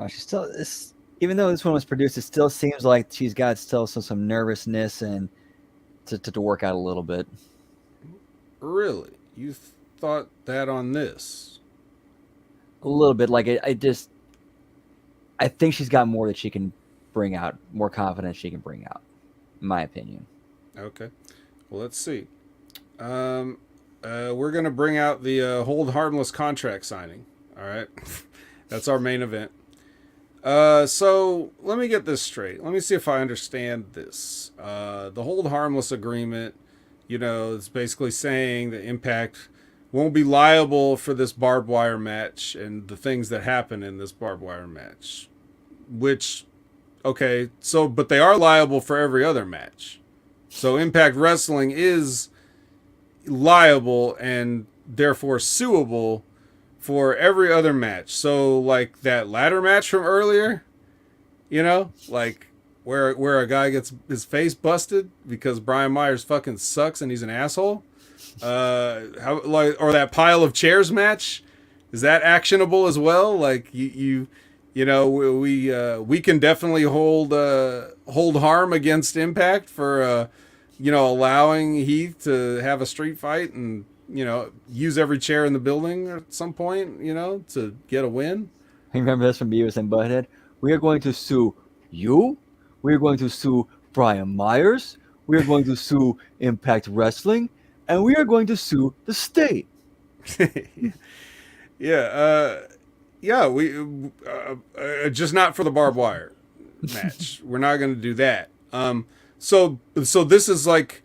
She's still, even though this one was produced, it still seems like she's got still some nervousness and to work out a little bit. Really? You thought that on this? A little bit. Like I think she's got more that she can bring out, more confidence she can bring out, in my opinion. Okay. Well, let's see. We're going to bring out the Hold Harmless contract signing. All right. That's our main event. So let me get this straight. Let me see if I understand this. The Hold Harmless agreement, it's basically saying that Impact won't be liable for this barbed wire match and the things that happen in this barbed wire match. Which, okay, but they are liable for every other match. So Impact Wrestling is liable and therefore suable for every other match. So like that ladder match from earlier, like where a guy gets his face busted because Brian Myers fucking sucks and he's an asshole. Or that pile of chairs match, is that actionable as well? Like we can definitely hold harm against Impact for allowing Heath to have a street fight and use every chair in the building at some point, to get a win. Remember this from Beavis and Butthead? We are going to sue you. We are going to sue Brian Myers. We are going to sue Impact Wrestling. And we are going to sue the state. Yeah. We just not for the barbed wire match. We're not going to do that. So this is like,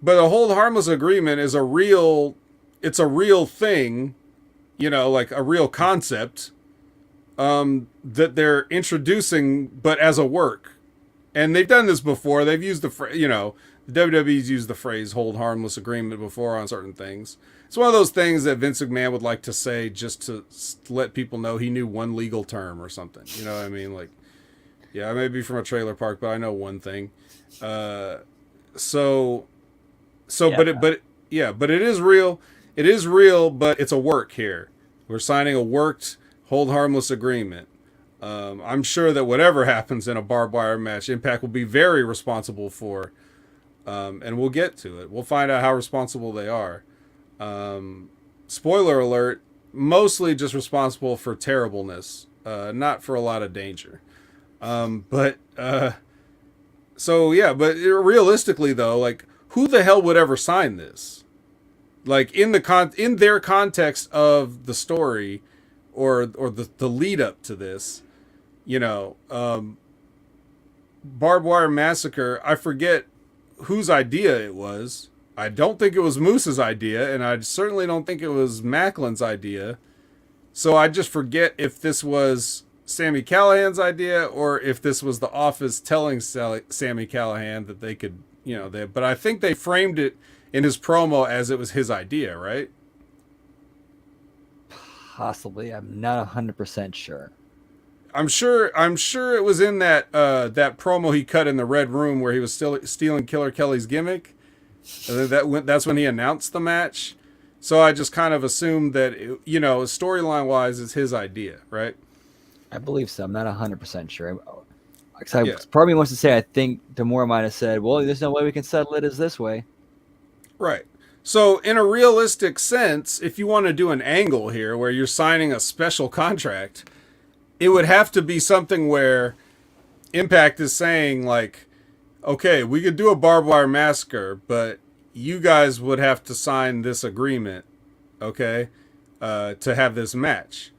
but a Hold Harmless agreement is a real thing you know, like a real concept that they're introducing, but as a work. And they've done this before. They've used you know, the WWE's used the phrase "hold harmless agreement" before on certain things. It's one of those things that Vince McMahon would like to say just to let people know he knew one legal term or something. You know what I mean? Like, yeah, I may be from a trailer park, but I know one thing. So, Yeah. but it is real. It is real, but it's a work here. We're signing a worked hold harmless agreement. I'm sure that whatever happens in a barbed wire match, Impact will be very responsible for. And we'll get to it. We'll find out how responsible they are. Spoiler alert, mostly just responsible for terribleness, not for a lot of danger. So yeah, but realistically though, like, who the hell would ever sign this? Like, in their context of the story, or the lead up to this, you know, Barbed Wire Massacre, I forget whose idea it was. I don't think it was Moose's idea, and I certainly don't think it was Macklin's idea. So I just forget if this was Sami Callihan's idea or if this was the Office telling Sami Callihan that they could, you know, but I think they framed it in his promo as it was his idea, right? Possibly. I'm not 100% sure. I'm sure it was in that that promo he cut in the Red Room where he was still stealing Killer Kelly's gimmick. That's when he announced the match. So I just kind of assumed that, you know, storyline wise, it's his idea, right? I believe so. I'm not 100% sure. Part of me wants to say I think D'Amore might have said, well, there's no way we can settle it as this way. Right. So in a realistic sense, if you want to do an angle here where you're signing a special contract, it would have to be something where Impact is saying, like, okay, we could do a Barbed Wire Massacre, but you guys would have to sign this agreement, okay, to have this match.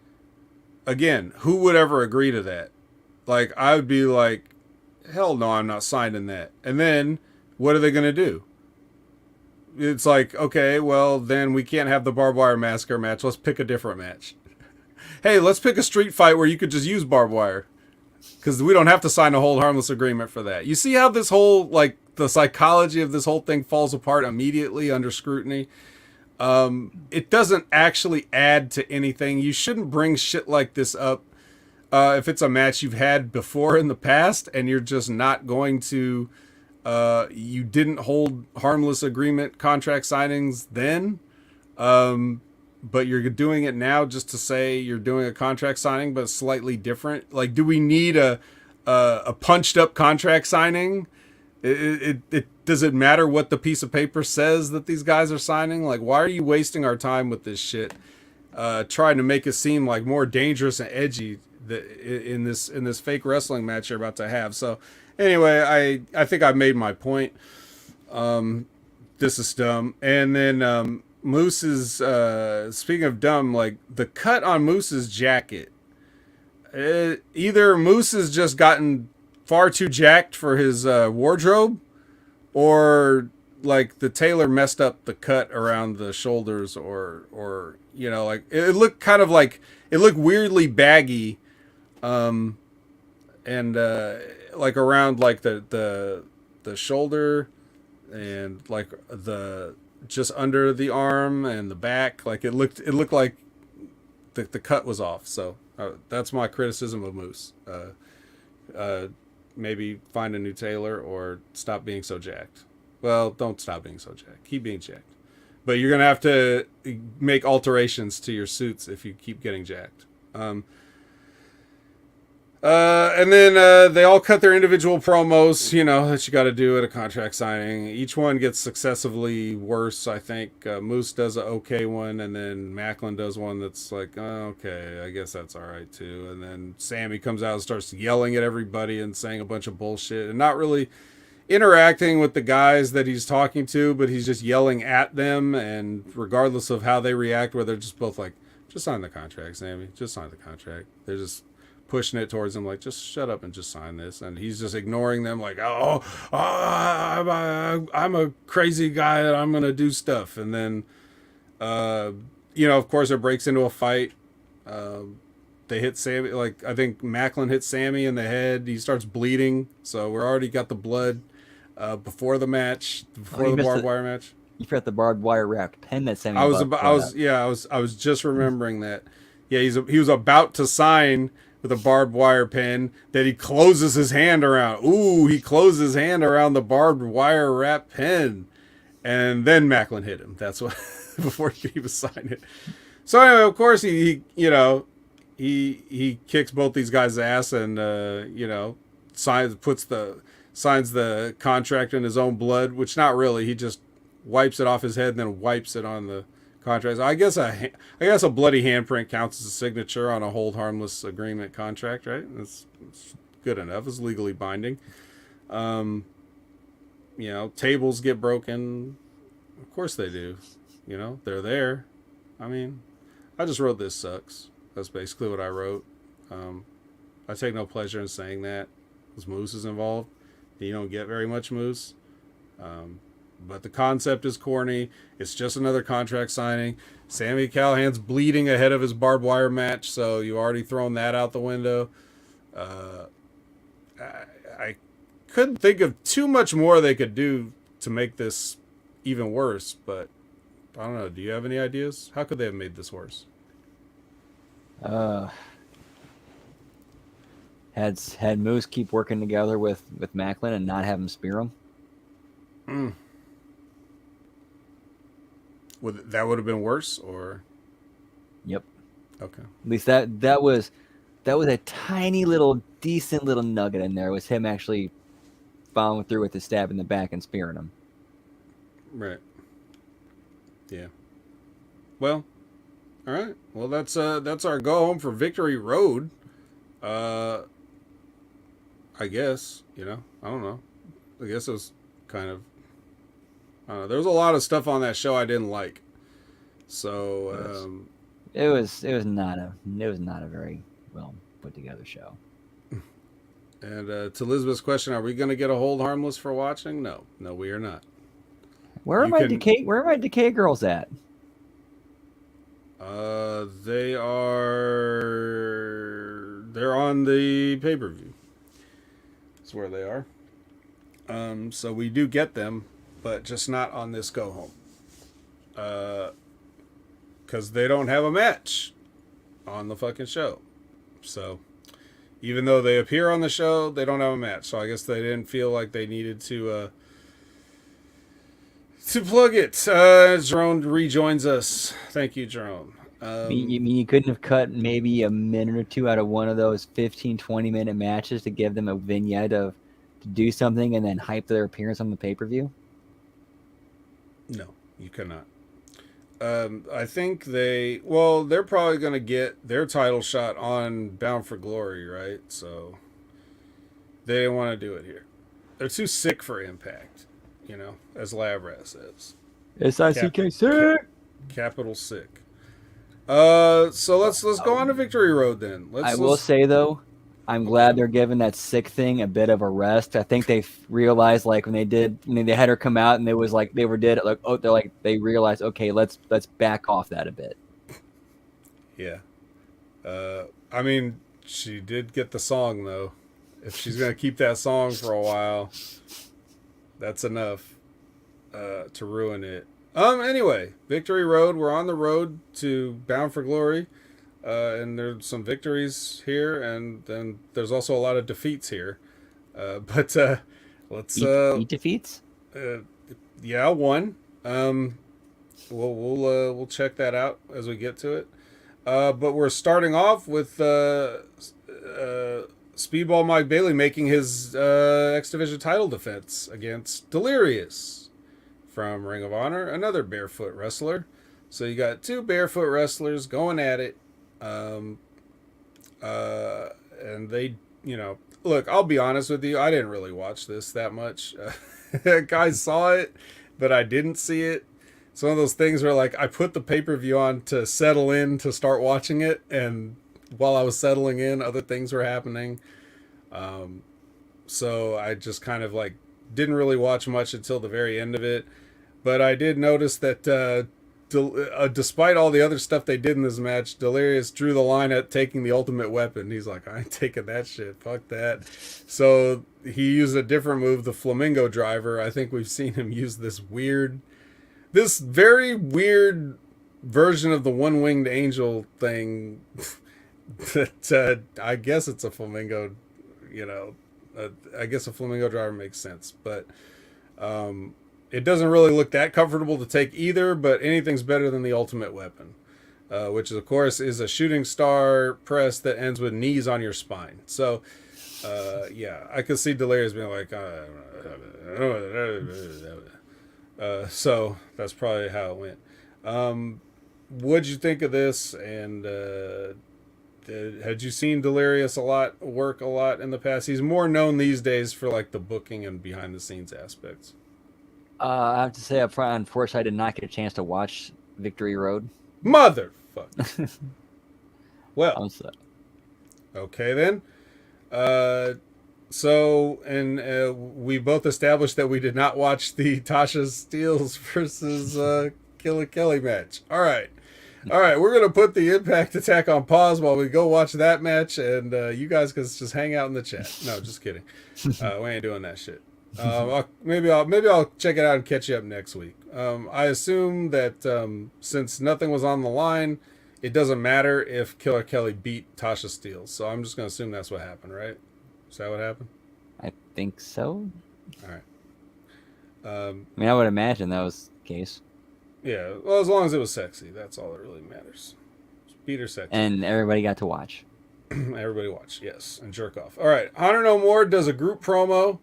Again, who would ever agree to that? Like, I would be like, hell no, I'm not signing that. And then, what are they going to do? It's like, okay, well, then we can't have the Barbed Wire Massacre match. Let's pick a different match. Hey, let's pick a street fight where you could just use barbed wire. Because we don't have to sign a hold harmless agreement for that. You see how this whole, like, the psychology of this whole thing falls apart immediately under scrutiny? It doesn't actually add to anything. You shouldn't bring shit like this up if it's a match you've had before in the past and you're just not going to... you didn't hold harmless agreement contract signings then, but you're doing it now just to say you're doing a contract signing, but slightly different. Like, do we need a punched up contract signing? Does it matter what the piece of paper says that these guys are signing? Like, why are you wasting our time with this shit? Trying to make it seem like more dangerous and edgy in this fake wrestling match you're about to have. So anyway, I think I've made my point. This is dumb. And then Moose's, speaking of dumb, like, the cut on Moose's jacket. Either Moose has just gotten far too jacked for his wardrobe, or, like, the tailor messed up the cut around the shoulders, or you know, like, it looked kind of like, it looked weirdly baggy, and like around like the shoulder and like the just under the arm and the back. Like, it looked like the cut was off. So that's my criticism of Moose. Maybe find a new tailor or stop being so jacked. Well, don't stop being so jacked. Keep being jacked. But you're going to have to make alterations to your suits if you keep getting jacked. And then they all cut their individual promos, you know, that you got to do at a contract signing. Each one gets successively worse, I think. Moose does an okay one, and then Macklin does one that's like, oh, okay, I guess that's all right, too. And then Sammy comes out and starts yelling at everybody and saying a bunch of bullshit and not really interacting with the guys that he's talking to, but he's just yelling at them, and regardless of how they react, where they're just both like, just sign the contract, Sammy, just sign the contract. They're just pushing it towards him like, just shut up and just sign this, and he's just ignoring them like, I'm a crazy guy that I'm gonna do stuff. And then of course, it breaks into a fight. They hit Sammy. Like, I think Macklin hits Sammy in the head. He starts bleeding. So we're already got the blood before the match, before the barbed wire match. You forgot the barbed wire wrapped pen that Sammy. I was just remembering that. Yeah, he was about to sign with a barbed wire pin that he closes his hand around. Ooh, he closes his hand around the barbed wire wrap pin, and then Macklin hit him. That's what before he could even sign it. So anyway, of course he kicks both these guys' ass and signs the contract in his own blood, which not really. He just wipes it off his head and then wipes it on the contract. So I guess a bloody handprint counts as a signature on a hold harmless agreement contract, right? That's good enough. It's legally binding. Tables get broken. Of course they do. They're there. I mean, I just wrote this sucks. That's basically what I wrote. I take no pleasure in saying that, because Moose is involved. You don't get very much Moose. But the concept is corny. It's just another contract signing. Sami Callihan's bleeding ahead of his barbed wire match, so you already thrown that out the window. I couldn't think of too much more they could do to make this even worse, but I don't know. Do you have any ideas? How could they have made this worse? Had Moose keep working together with Macklin and not have him spear him. That would have been worse, or? Yep. Okay. At least that was a tiny little decent little nugget in there. Was him actually following through with the stab in the back and spearing him. Right. Yeah. Well. All right. Well, that's our go home for Victory Road. I guess, I don't know. I guess it was kind of, there was a lot of stuff on that show I didn't like. So, it was not a very well put together show. And to Elizabeth's question, are we going to get a hold harmless for watching? No, we are not. Where are my decay girls at? They're on the pay-per-view. That's where they are. So we do get them, but just not on this go home. Because they don't have a match on the fucking show. So even though they appear on the show, they don't have a match. So I guess they didn't feel like they needed to plug it. Jerome rejoins us. Thank you, Jerome. You mean you couldn't have cut maybe a minute or two out of one of those 15, 20-minute matches to give them a vignette to do something and then hype their appearance on the pay-per-view? No, you cannot. I think they're probably going to get their title shot on Bound for Glory, right? So they didn't want to do it here. They're too sick for Impact, as Lab Rat says. S-I-C-K sick! Capital sick. So let's go on to Victory Road then. I will say though, I'm glad they're giving that sick thing a bit of a rest. I think they realized, like, when they had her come out and they realized, okay, let's back off that a bit. Yeah. I mean, she did get the song though. If she's gonna keep that song for a while, that's enough to ruin it. Anyway, Victory Road. We're on the road to Bound for Glory. And there's some victories here, and then there's also a lot of defeats here. But let's eat defeats. Yeah, one. We'll check that out as we get to it. But we're starting off with Speedball Mike Bailey making his X Division title defense against Delirious from Ring of Honor, another barefoot wrestler. So you got two barefoot wrestlers going at it. And they, look, I'll be honest with you. I didn't really watch this that much. Guys saw it, but I didn't see it. It's one of those things where, like, I put the pay-per-view on to settle in to start watching it. And while I was settling in, other things were happening. So I just kind of, like, didn't really watch much until the very end of it. But I did notice that, despite all the other stuff they did in this match, Delirious drew the line at taking the ultimate weapon. He's like, I ain't taking that shit. Fuck that. So he used a different move, the Flamingo Driver. I think we've seen him use this very weird version of the one-winged angel thing. That I guess it's a flamingo. I guess a Flamingo Driver makes sense, but it doesn't really look that comfortable to take either, but anything's better than the ultimate weapon, which of course is a shooting star press that ends with knees on your spine. So, yeah, I could see Delirious being like, so that's probably how it went. What'd you think of this? And had you seen Delirious work a lot in the past? He's more known these days for like the booking and behind the scenes aspects. I have to say up front, unfortunately, I did not get a chance to watch Victory Road. Motherfucker. Well, I'm sorry. Okay then. We both established that we did not watch the Tasha Steelz versus Killer Kelly match. All right, we're gonna put the Impact Attack on pause while we go watch that match, and you guys can just hang out in the chat. No, just kidding. We ain't doing that shit. Maybe I'll check it out and catch you up next week. I assume that since nothing was on the line, it doesn't matter if Killer Kelly beat Tasha Steelz. So I'm just gonna assume that's what happened, right? Is that what happened? I think so. All right. I mean, I would imagine that was the case. Yeah. Well, as long as it was sexy, that's all that really matters. Just beat her sexy. And everybody got to watch. Everybody watch, yes, and jerk off. All right. Honor No More does a group promo.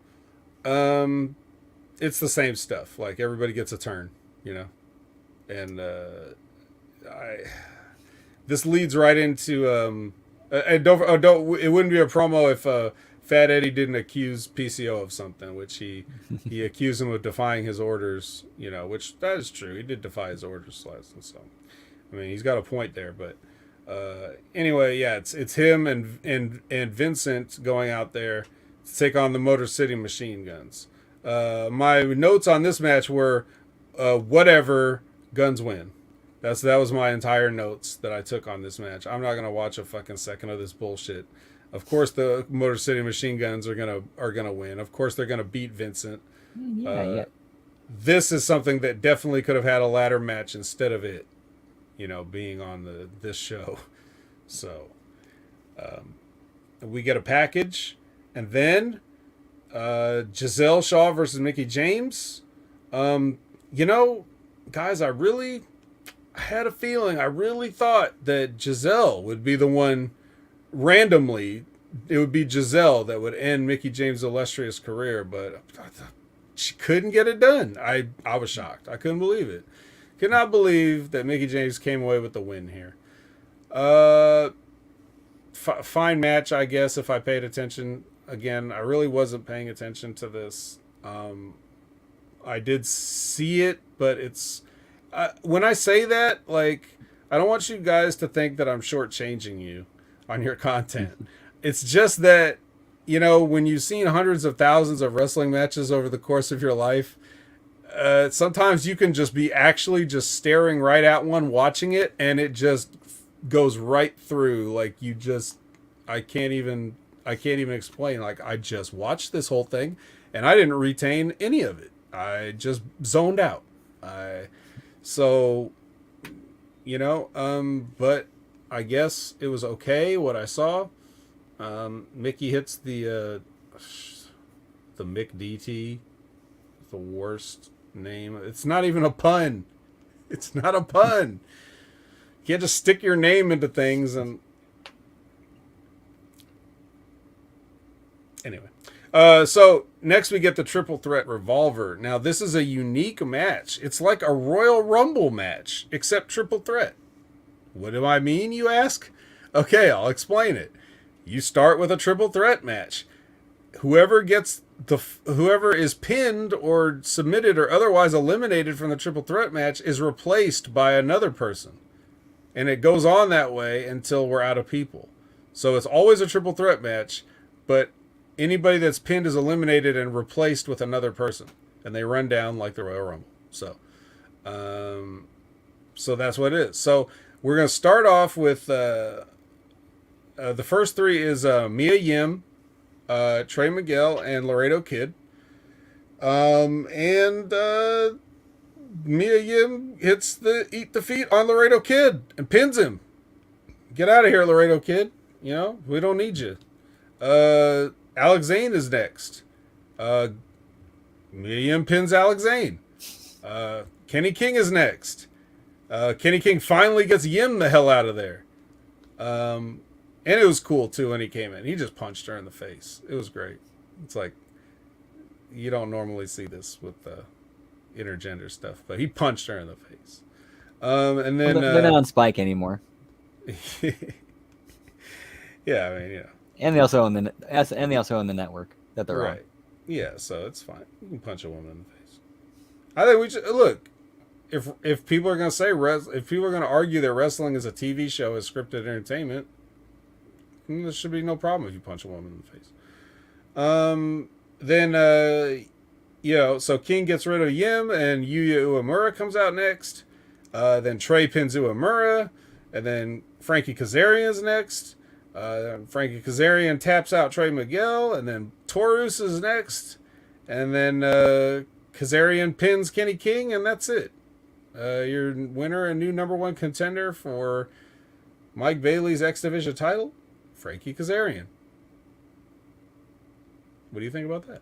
It's the same stuff. Like everybody gets a turn, and this leads right into and don't it wouldn't be a promo if Fat Eddie didn't accuse PCO of something, which he accused him of defying his orders, which that is true. He did defy his orders last, and so I mean he's got a point there, but anyway, yeah, it's him and Vincent going out there to take on the Motor City Machine Guns. My notes on this match were whatever, guns win. That was my entire notes that I took on this match. I'm not gonna watch a fucking second of this bullshit. Of course, the Motor City Machine Guns are gonna win. Of course, they're gonna beat Vincent. Yeah. This is something that definitely could have had a ladder match instead of it, being on this show. So, we get a package, and then Giselle Shaw versus Mickie James. Guys, I had a feeling. I really thought that Giselle would be the one. Randomly, it would be Giselle that would end Mickie James' illustrious career, but she couldn't get it done. I was shocked. I couldn't believe it. Could not believe that Mickie James came away with the win here. Fine match, I guess, if I paid attention. Again, I really wasn't paying attention to this. I did see it, but it's... when I say that, like, I don't want you guys to think that I'm shortchanging you on your content. It's just that, when you've seen hundreds of thousands of wrestling matches over the course of your life, sometimes you can just be actually just staring right at one, watching it, and it just goes right through. Like I can't even explain. Like I just watched this whole thing, and I didn't retain any of it. I just zoned out. But I guess it was okay what I saw. Mickie hits the Mick DT, the worst name. It's not even a pun. It's not a pun. You can't just stick your name into things and... Anyway. So next we get the Triple Threat Revolver. Now this is a unique match. It's like a Royal Rumble match, except Triple Threat. What do I mean, you ask? Okay, I'll explain it. You start with a Triple Threat match. Whoever is pinned or submitted or otherwise eliminated from the Triple Threat match is replaced by another person. And it goes on that way until we're out of people. So it's always a Triple Threat match, but anybody that's pinned is eliminated and replaced with another person. And they run down like the Royal Rumble. So, So that's what it is. So we're gonna start off with the first three is Mia Yim, Trey Miguel, and Laredo Kid. And Mia Yim hits the eat the feet on Laredo Kid and pins him. Get out of here, Laredo Kid. You know, we don't need you. Alex Zane is next. Mia Yim pins Alex Zane. Kenny King is next. Kenny King finally gets Yim the hell out of there. And it was cool too when he came in. He just punched her in the face. It was great. It's like, you don't normally see this with intergender stuff, but he punched her in the face. And then they're not on Spike anymore. Yeah, I mean, you know. And they also own the network that they're on. Right. Yeah, so it's fine. You can punch a woman in the face. I think we should look. If people are gonna if people are gonna argue that wrestling is a TV show, is scripted entertainment, then there should be no problem if you punch a woman in the face. Then you know, so King gets rid of Yim and Yuya Uemura comes out next. Then Trey pins Uemura, and then Frankie Kazarian's next. Frankie Kazarian taps out Trey Miguel, and then Taurus is next, and then Kazarian pins Kenny King, and that's it. Your winner and new number one contender for Mike Bailey's X Division title, Frankie Kazarian. What do you think about that?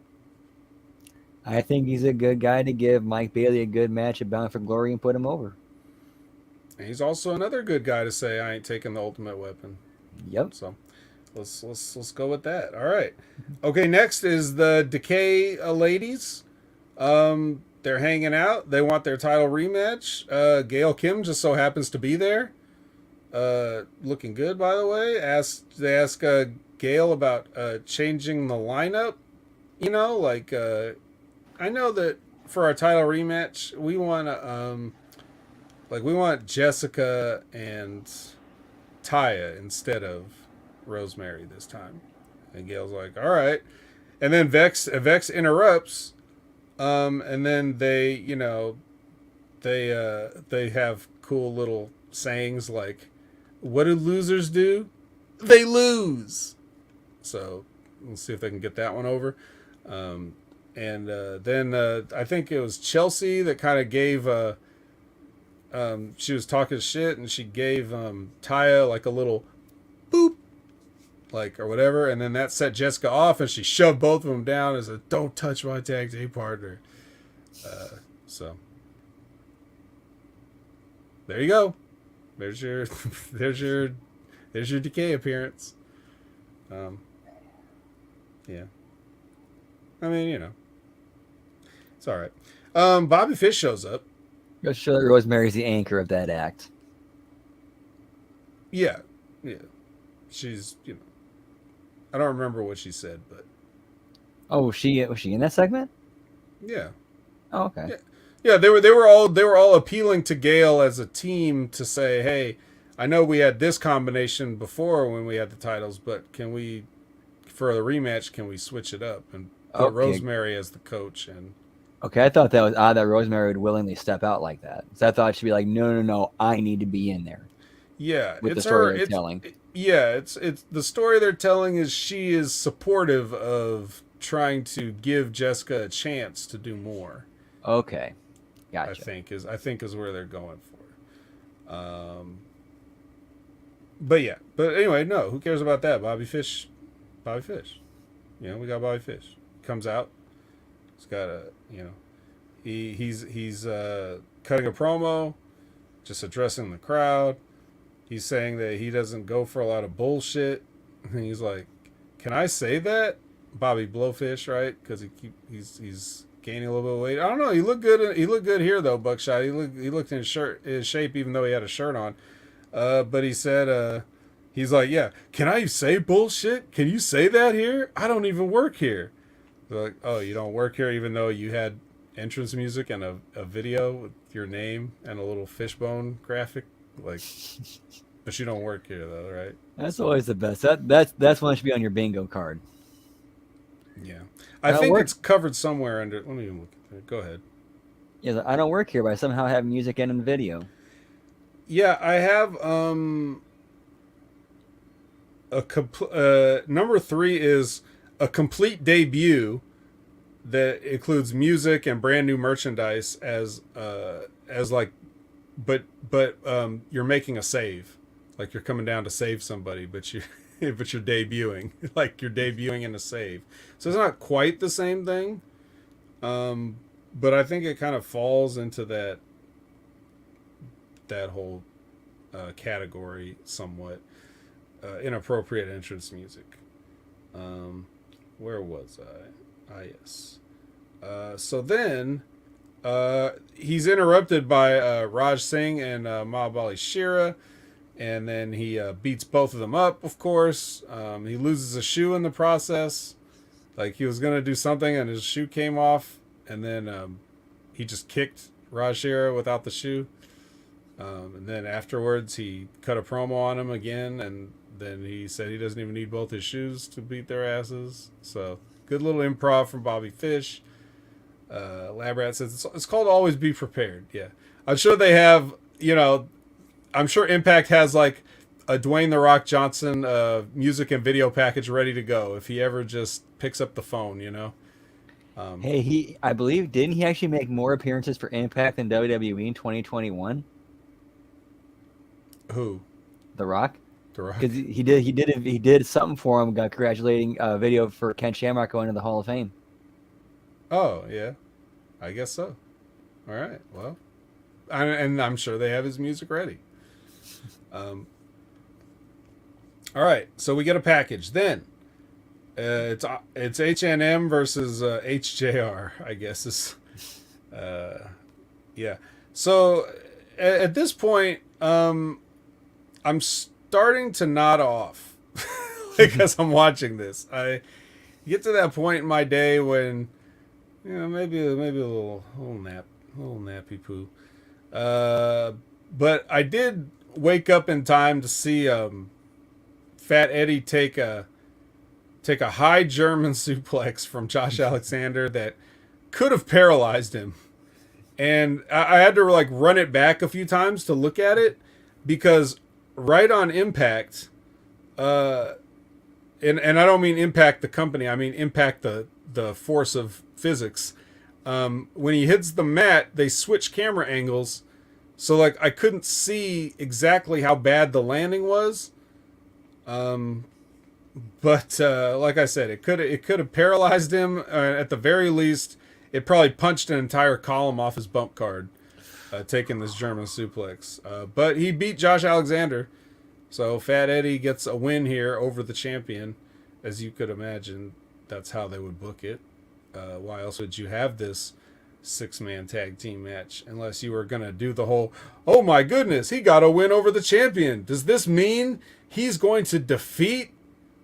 I think he's a good guy to give Mike Bailey a good match at Bound for Glory and put him over. And he's also another good guy to say, I ain't taking the Ultimate Weapon. Yep. So let's go with that. All right. Okay, next is the Decay ladies. They're hanging out. They want their title rematch. Gail Kim just so happens to be there. Looking good, by the way. They ask Gail about changing the lineup. You know, like I know that for our title rematch, we want Jessica and Taya instead of Rosemary this time. And Gail's like, all right. And then Vex interrupts. And then they, you know, they have cool little sayings like, what do losers do? They lose. So we'll see if they can get that one over. And then I think it was Chelsea that kind of gave she was talking shit and she gave Taya like a little boop, like, or whatever, and then that set Jessica off and she shoved both of them down and said, don't touch my tag team partner. So there you go. There's your Decay appearance. Yeah. I mean, you know, it's all right. Bobby Fish shows up. Just show that Rosemary's the anchor of that act. Yeah. She's, you know, I don't remember what she said, but. Oh, was she in that segment? Yeah. Oh, okay. Yeah, they were all appealing to Gail as a team to say, hey, I know we had this combination before when we had the titles, but can we, for the rematch, can we switch it up and put Rosemary as the coach? And okay, I thought that was odd that Rosemary would willingly step out like that. So I thought she'd be like, no, I need to be in there. Yeah, with the story they're telling. It's the story they're telling is she is supportive of trying to give Jessica a chance to do more. Okay, gotcha. I think is where they're going for. But anyway, no, who cares about that? Bobby Fish. You know, we got Bobby Fish. Comes out. He's got a, you know, he's cutting a promo, just addressing the crowd. He's saying that he doesn't go for a lot of bullshit. And he's like, "Can I say that?" Bobby Blowfish, right? Because he's gaining a little bit of weight. I don't know. He looked good. He looked good here though, Buckshot. He looked in his shape, even though he had a shirt on. But he said, he's like, "Yeah, can I say bullshit? Can you say that here? I don't even work here." They're like, "Oh, you don't work here, even though you had entrance music and a video with your name and a little fishbone graphic, like." But you don't work here though, right? That's always the best. That's one that should be on your bingo card. Yeah, I think it's covered somewhere under. Let me even look at it. Go ahead. Yeah, I don't work here, but I somehow have music and in the video. Yeah, I have number 3 is a complete debut that includes music and brand new merchandise as like but you're making a save, like you're coming down to save somebody, but you but you're debuting like you're debuting in a save, so it's not quite the same thing. But I think it kind of falls into that whole category somewhat. Inappropriate entrance music. Where was I? Ah, yes. So then he's interrupted by Raj Singh and Mahabali Shira, and then he beats both of them up, of course. He loses a shoe in the process. Like he was going to do something and his shoe came off, and then he just kicked Raj Shira without the shoe. And then afterwards, he cut a promo on him again, and then he said he doesn't even need both his shoes to beat their asses. So, good little improv from Bobby Fish. Labrat says it's called Always Be Prepared. Yeah. I'm sure they have, I'm sure Impact has like a Dwayne The Rock Johnson music and video package ready to go if he ever just picks up the phone. Hey, I believe, didn't he actually make more appearances for Impact than WWE in 2021? Who? The Rock? The Rock? Because he did something for him, congratulating video for Ken Shamrock going to the Hall of Fame. Oh, yeah. I guess so. All right. Well, and I'm sure they have his music ready. All right. So we get a package. Then it's H&M versus HJR, I guess. Is yeah. So at this point, I'm starting to nod off because I'm watching this. I get to that point in my day when, maybe a little nappy poo. But I did wake up in time to see Fat Eddie take a high German suplex from Josh Alexander that could have paralyzed him. And I had to like run it back a few times to look at it, because right on Impact, and I don't mean Impact the company, I mean Impact the force of physics. When he hits the mat, they switch camera angles, so like I couldn't see exactly how bad the landing was. But like I said, it could have paralyzed him. At the very least, it probably punched an entire column off his bump card, taking this German suplex. But he beat Josh Alexander, so Fat Eddie gets a win here over the champion. As you could imagine, that's how they would book it. Why else would you have this 6-man tag team match unless you were going to do the whole, oh my goodness, he got a win over the champion. Does this mean he's going to defeat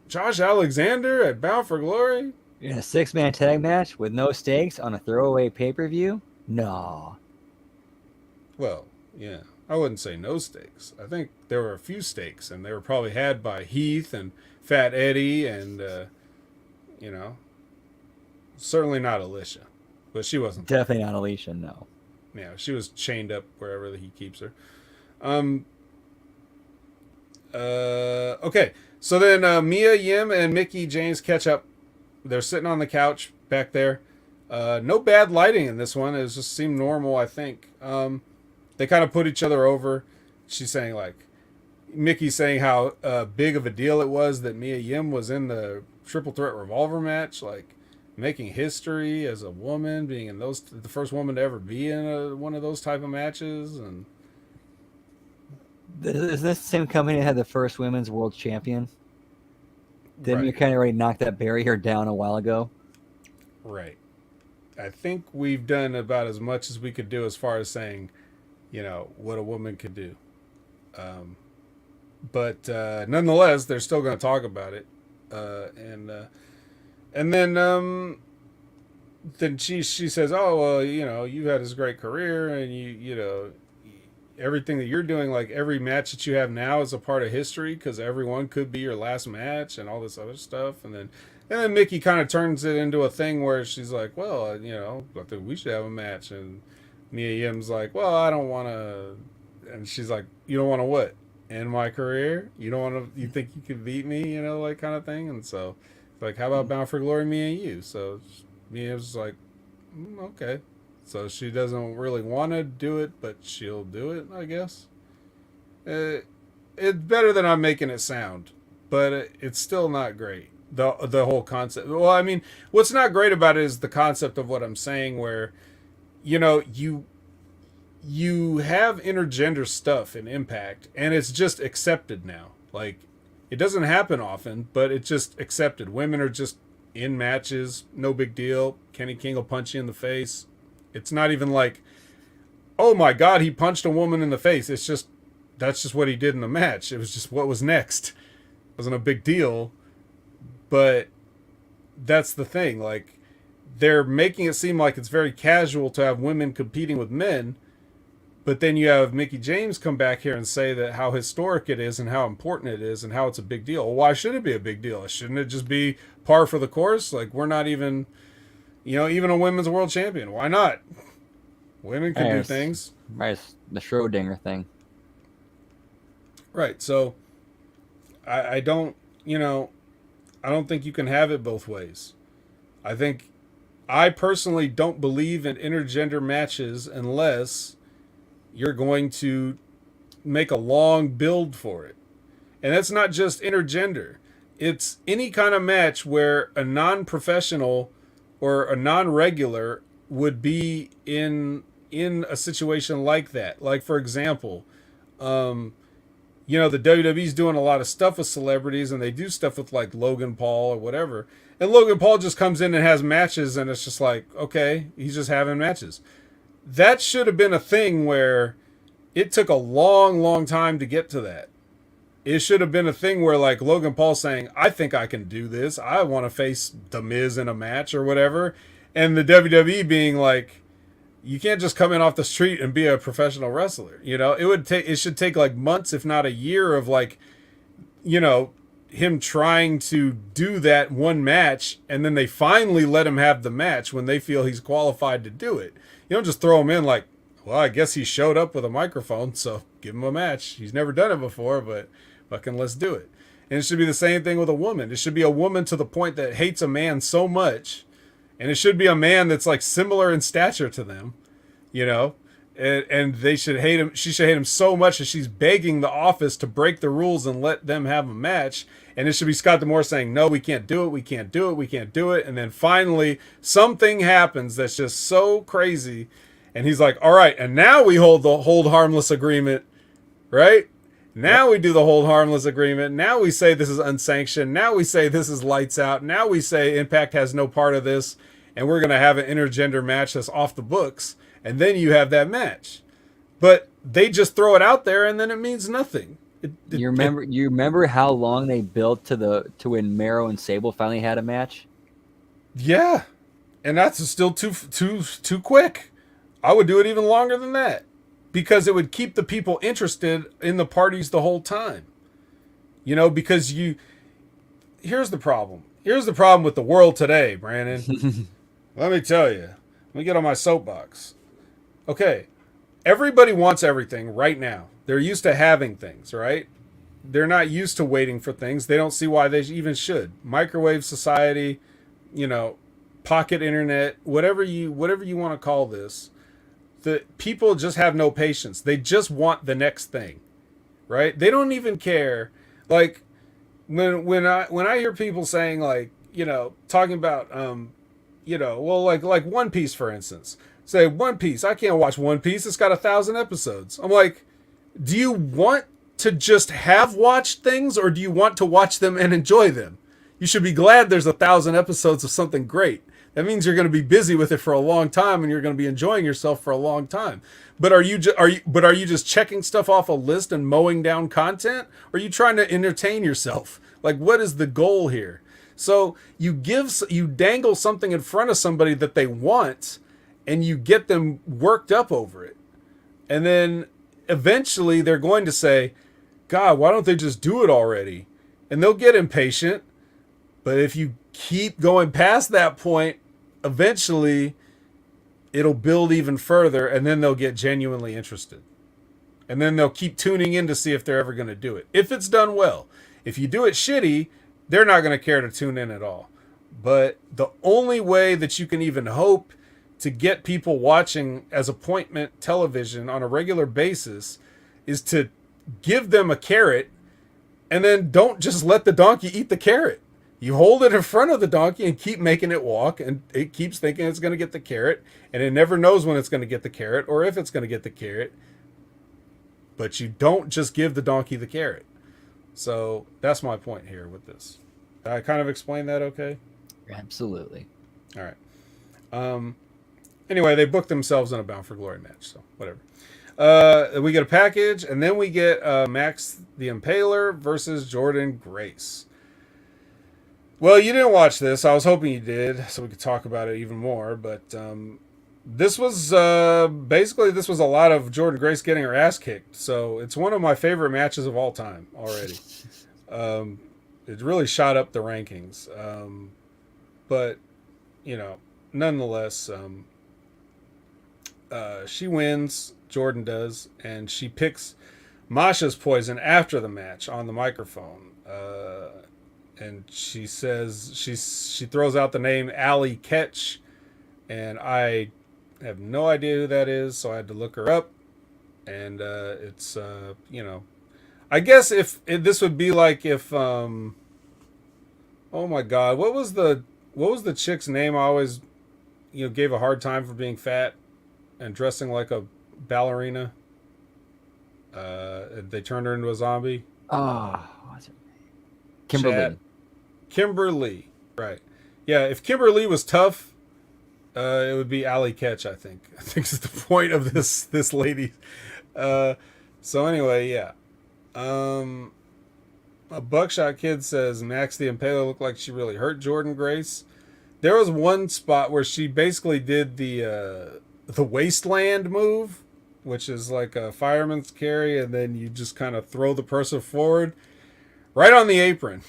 Josh Alexander at Bound for Glory? In a 6-man tag match with no stakes on a throwaway pay-per-view? No. Well, yeah. I wouldn't say no stakes. I think there were a few stakes, and they were probably had by Heath and Fat Eddie and, certainly not Alicia. But she wasn't. Definitely not Alicia, no. Yeah, she was chained up wherever he keeps her. Okay. So then Mia Yim and Mickey James catch up. They're sitting on the couch back there. No bad lighting in this one. It just seemed normal, I think. They kind of put each other over. She's saying, like, Mickey's saying how big of a deal it was that Mia Yim was in the Triple Threat Revolver match, like making history as a woman, being in the first woman to ever be in one of those type of matches. And is this the same company that had the first women's world champion? Didn't right. you kind of already knock that barrier down a while ago? Right. I think we've done about as much as we could do as far as saying, what a woman could do. But nonetheless, they're still going to talk about it. And then she says, oh, well, you've had this great career, and you everything that you're doing, like every match that you have now is a part of history, because everyone could be your last match and all this other stuff. And then Mickey kind of turns it into a thing where she's like, well, I think we should have a match. And Mia Yim's like, well, I don't want to And she's like, you don't want to what? End my career? You don't want to? You think you can beat me? You know, like kind of thing. And so, like, how about Bound for Glory, me and you? So Mia was like, okay. So she doesn't really want to do it, but she'll do it, I guess. It's better than I'm making it sound, but it's still not great. The whole concept. Well, I mean, what's not great about it is the concept of what I'm saying, where you know you have intergender stuff in Impact, and it's just accepted now. Like, it doesn't happen often, but it's just accepted. Women are just in matches, no big deal. Kenny King will punch you in the face. It's not even like, oh my God, he punched a woman in the face. It's just, that's just what he did in the match. It was just what was next. It wasn't a big deal, but that's the thing. Like, they're making it seem like it's very casual to have women competing with men, but then you have Mickie James come back here and say that how historic it is and how important it is and how it's a big deal. Well, why should it be a big deal? Shouldn't it just be par for the course? Like, we're not even, you know, even a women's world champion. Why not? Women can do things. Right, it's the Schrodinger thing. Right. So I don't, you know, I don't think you can have it both ways. I personally don't believe in intergender matches unless you're going to make a long build for it. And that's not just intergender. It's any kind of match where a non-professional or a non-regular would be in a situation like that. Like, for example, you know, the WWE's doing a lot of stuff with celebrities, and they do stuff with like Logan Paul or whatever. And Logan Paul just comes in and has matches, and it's just like, okay, he's just having matches. That should have been a thing where it took a long, long time to get to that. It should have been a thing where, like, Logan Paul saying, I think I can do this. I want to face The Miz in a match or whatever. And the WWE being like, you can't just come in off the street and be a professional wrestler. You know, it should take like months, if not a year of, like, you know, him trying to do that one match, and then they finally let him have the match when they feel he's qualified to do it. You don't just throw him in like, well, I guess he showed up with a microphone, so give him a match. He's never done it before, but fucking let's do it. And it should be the same thing with a woman. It should be a woman to the point that hates a man so much, and it should be a man that's like similar in stature to them, you know, and they should hate him. She should hate him so much that she's begging the office to break the rules and let them have a match. And it should be Scott D'Amore saying, no, we can't do it. We can't do it. We can't do it. And then finally something happens that's just so crazy. And he's like, all right, and now we hold the hold harmless agreement, right? Now we do the hold harmless agreement. Now we say this is unsanctioned. Now we say this is lights out. Now we say Impact has no part of this, and we're going to have an intergender match that's off the books. And then you have that match. But they just throw it out there, and then it means nothing. You remember how long they built to when Mero and Sable finally had a match? Yeah. And that's still too quick. I would do it even longer than that, because it would keep the people interested in the parties the whole time. You know, because here's the problem. Here's the problem with the world today, Brandon. Let me tell you. Let me get on my soapbox. Okay. Everybody wants everything right now. They're used to having things, right? They're not used to waiting for things. They don't see why they even should. Microwave society, you know, pocket internet, whatever you want to call this. The people just have no patience. They just want the next thing, right? They don't even care. Like when I hear people saying, like, you know, talking about you know, well, like One Piece, for instance. Say One Piece, I can't watch One Piece. It's got 1,000 episodes. I'm like, do you want to just have watched things, or do you want to watch them and enjoy them? You should be glad there's 1,000 episodes of something great. That means you're going to be busy with it for a long time, and you're going to be enjoying yourself for a long time. But are you just checking stuff off a list and mowing down content? Or are you trying to entertain yourself? Like, what is the goal here? So you dangle something in front of somebody that they want, and you get them worked up over it. And then eventually they're going to say, God, why don't they just do it already? And they'll get impatient. But if you keep going past that point, eventually it'll build even further, and then they'll get genuinely interested. And then they'll keep tuning in to see if they're ever going to do it. If it's done well. If you do it shitty, they're not going to care to tune in at all. But the only way that you can even hope to get people watching as appointment television on a regular basis is to give them a carrot, and then don't just let the donkey eat the carrot. You hold it in front of the donkey and keep making it walk, and it keeps thinking it's going to get the carrot, and it never knows when it's going to get the carrot or if it's going to get the carrot. But you don't just give the donkey the carrot. So that's my point here with this. Did I kind of explain that okay? Absolutely. All right. Anyway, they booked themselves in a Bound for Glory match, so whatever. We get a package, and then we get Max the Impaler versus Jordynne Grace. Well, you didn't watch this. I was hoping you did, so we could talk about it even more. But this was basically this was a lot of Jordynne Grace getting her ass kicked. So it's one of my favorite matches of all time already. It really shot up the rankings. But you know, nonetheless, she wins. Jordynne does, and she picks Masha's poison after the match on the microphone. And she says she throws out the name Allie Ketch, and I have no idea who that is, so I had to look her up. And it's you know, I guess if this would be like if oh my god, what was the chick's name I always gave a hard time for being fat and dressing like a ballerina? They turned her into a zombie. Oh, what's her name? Kimberly. Kimberly, right? Yeah, if Kimberly was tough, it would be Allie Ketch. I think is the point of this lady. So anyway, yeah. A Buckshot Kid says Max the Impaler looked like she really hurt Jordynne Grace. There was one spot where she basically did the wasteland move, which is like a fireman's carry, and then you just kind of throw the person forward right on the apron.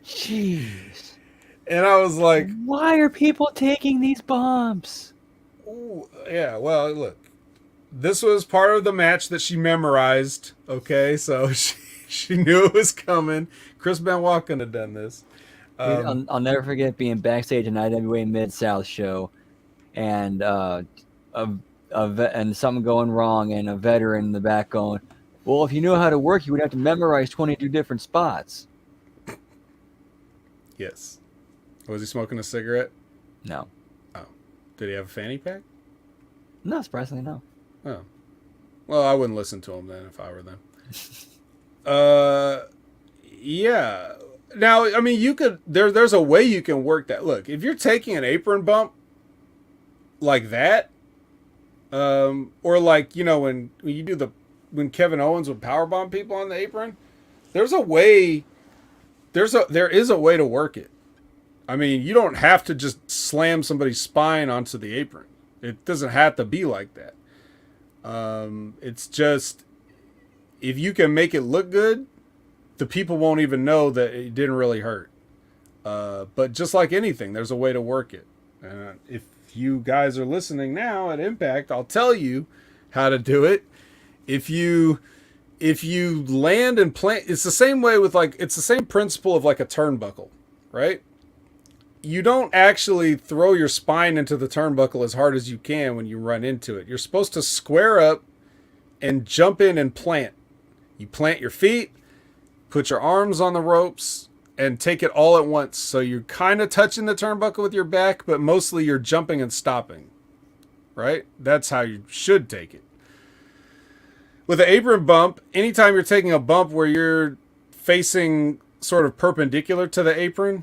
Jeez. And I was like, why are people taking these bumps? ooh, yeah, well, look, this was part of the match that she memorized, okay? So she knew it was coming. Chris Benoit couldn't have done this. I'll never forget being backstage in IWA Mid-South show, and and something going wrong, and a veteran in the back going, well, if you knew how to work, you would have to memorize 22 different spots. Yes. Was he smoking a cigarette? No. Oh. Did he have a fanny pack? No, surprisingly, no. Oh. Well, I wouldn't listen to him then if I were them. Yeah. Now, I mean, you could, there's a way you can work that. Look, if you're taking an apron bump like that, or like, when you do when Kevin Owens would powerbomb people on the apron, there is a way to work it. I mean, you don't have to just slam somebody's spine onto the apron. It doesn't have to be like that. It's just, if you can make it look good, the people won't even know that it didn't really hurt. But just like anything, there's a way to work it. If you guys are listening now at Impact, I'll tell you how to do it. If you land and plant, it's the same way with it's the same principle of like a turnbuckle, right? You don't actually throw your spine into the turnbuckle as hard as you can when you run into it. You're supposed to square up and jump in and plant. You plant your feet, put your arms on the ropes, and take it all at once. So you're kind of touching the turnbuckle with your back, but mostly you're jumping and stopping, right? That's how you should take it. With an apron bump, anytime you're taking a bump where you're facing sort of perpendicular to the apron,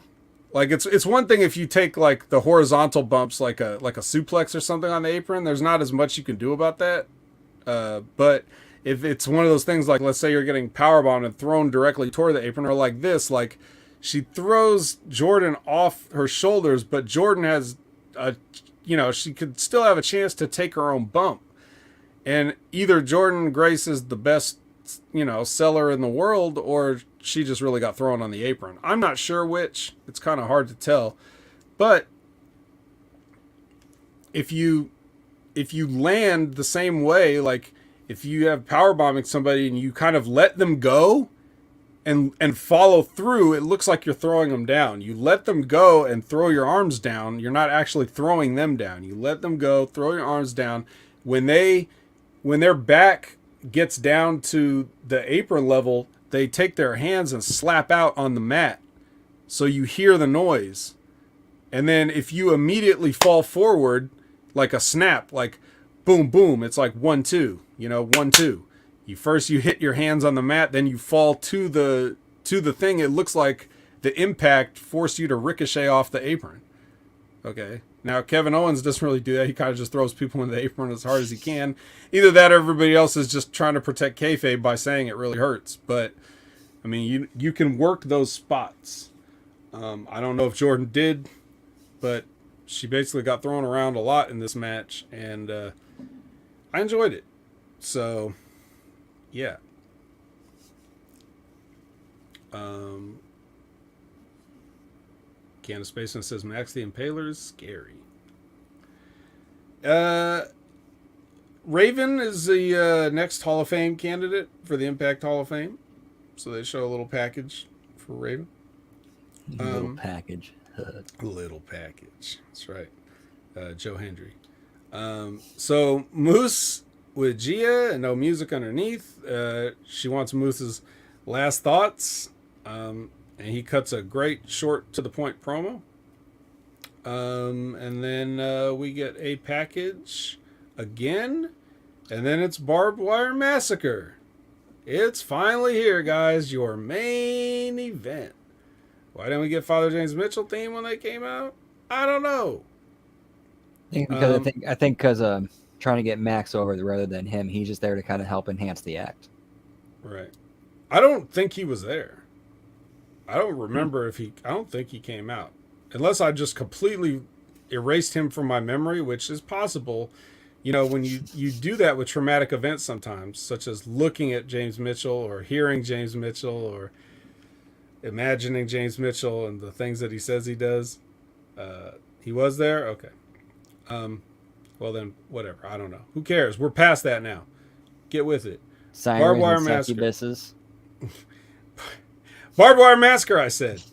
like it's one thing if you take like the horizontal bumps, like a suplex or something on the apron. There's not as much you can do about that. But if it's one of those things, like let's say you're getting powerbombed and thrown directly toward the apron, or like this, like she throws Jordynne off her shoulders, but Jordynne has she could still have a chance to take her own bump. And either Jordynne Grace is the best, seller in the world, or she just really got thrown on the apron. I'm not sure which. It's kind of hard to tell. But if you if you land the same way, like if you have power bombing somebody and you kind of let them go and follow through, it looks like you're throwing them down. You let them go and throw your arms down. You're not actually throwing them down. You let them go, throw your arms down. When their back gets down to the apron level, they take their hands and slap out on the mat. So you hear the noise. And then if you immediately fall forward, like a snap, like boom, boom, it's like 1-2, 1-2. You hit your hands on the mat, then you fall to the thing. It looks like the impact forced you to ricochet off the apron. Okay. Now Kevin Owens doesn't really do that. He kind of just throws people in the apron as hard as he can. Either that or everybody else is just trying to protect kayfabe by saying it really hurts. But I mean, you can work those spots. I don't know if Jordan did, but she basically got thrown around a lot in this match, and I enjoyed it. So, yeah. Candace Spaceman says Max the Impaler is scary. Raven is the next Hall of Fame candidate for the Impact Hall of Fame. So they show a little package for Raven. Little package. Little package. That's right. Joe Hendry. So Moose with Gia and no music underneath. She wants Moose's last thoughts. And he cuts a great short to the point promo. And then we get a package again. And then it's Barbed Wire Massacre. It's finally here, guys. Your main event. Why didn't we get Father James Mitchell theme when they came out? I don't know. I think because trying to get Max over rather than him, he's just there to kind of help enhance the act. Right. I don't think he was there. I don't remember I don't think he came out. Unless I just completely erased him from my memory, which is possible. When you do that with traumatic events sometimes, such as looking at James Mitchell or hearing James Mitchell or imagining James Mitchell and the things that he says he does. He was there? Okay. Well then, whatever. I don't know. Who cares? We're past that now. Get with it. Barbed Wire Massacre. Barbed Wire Massacre, I said.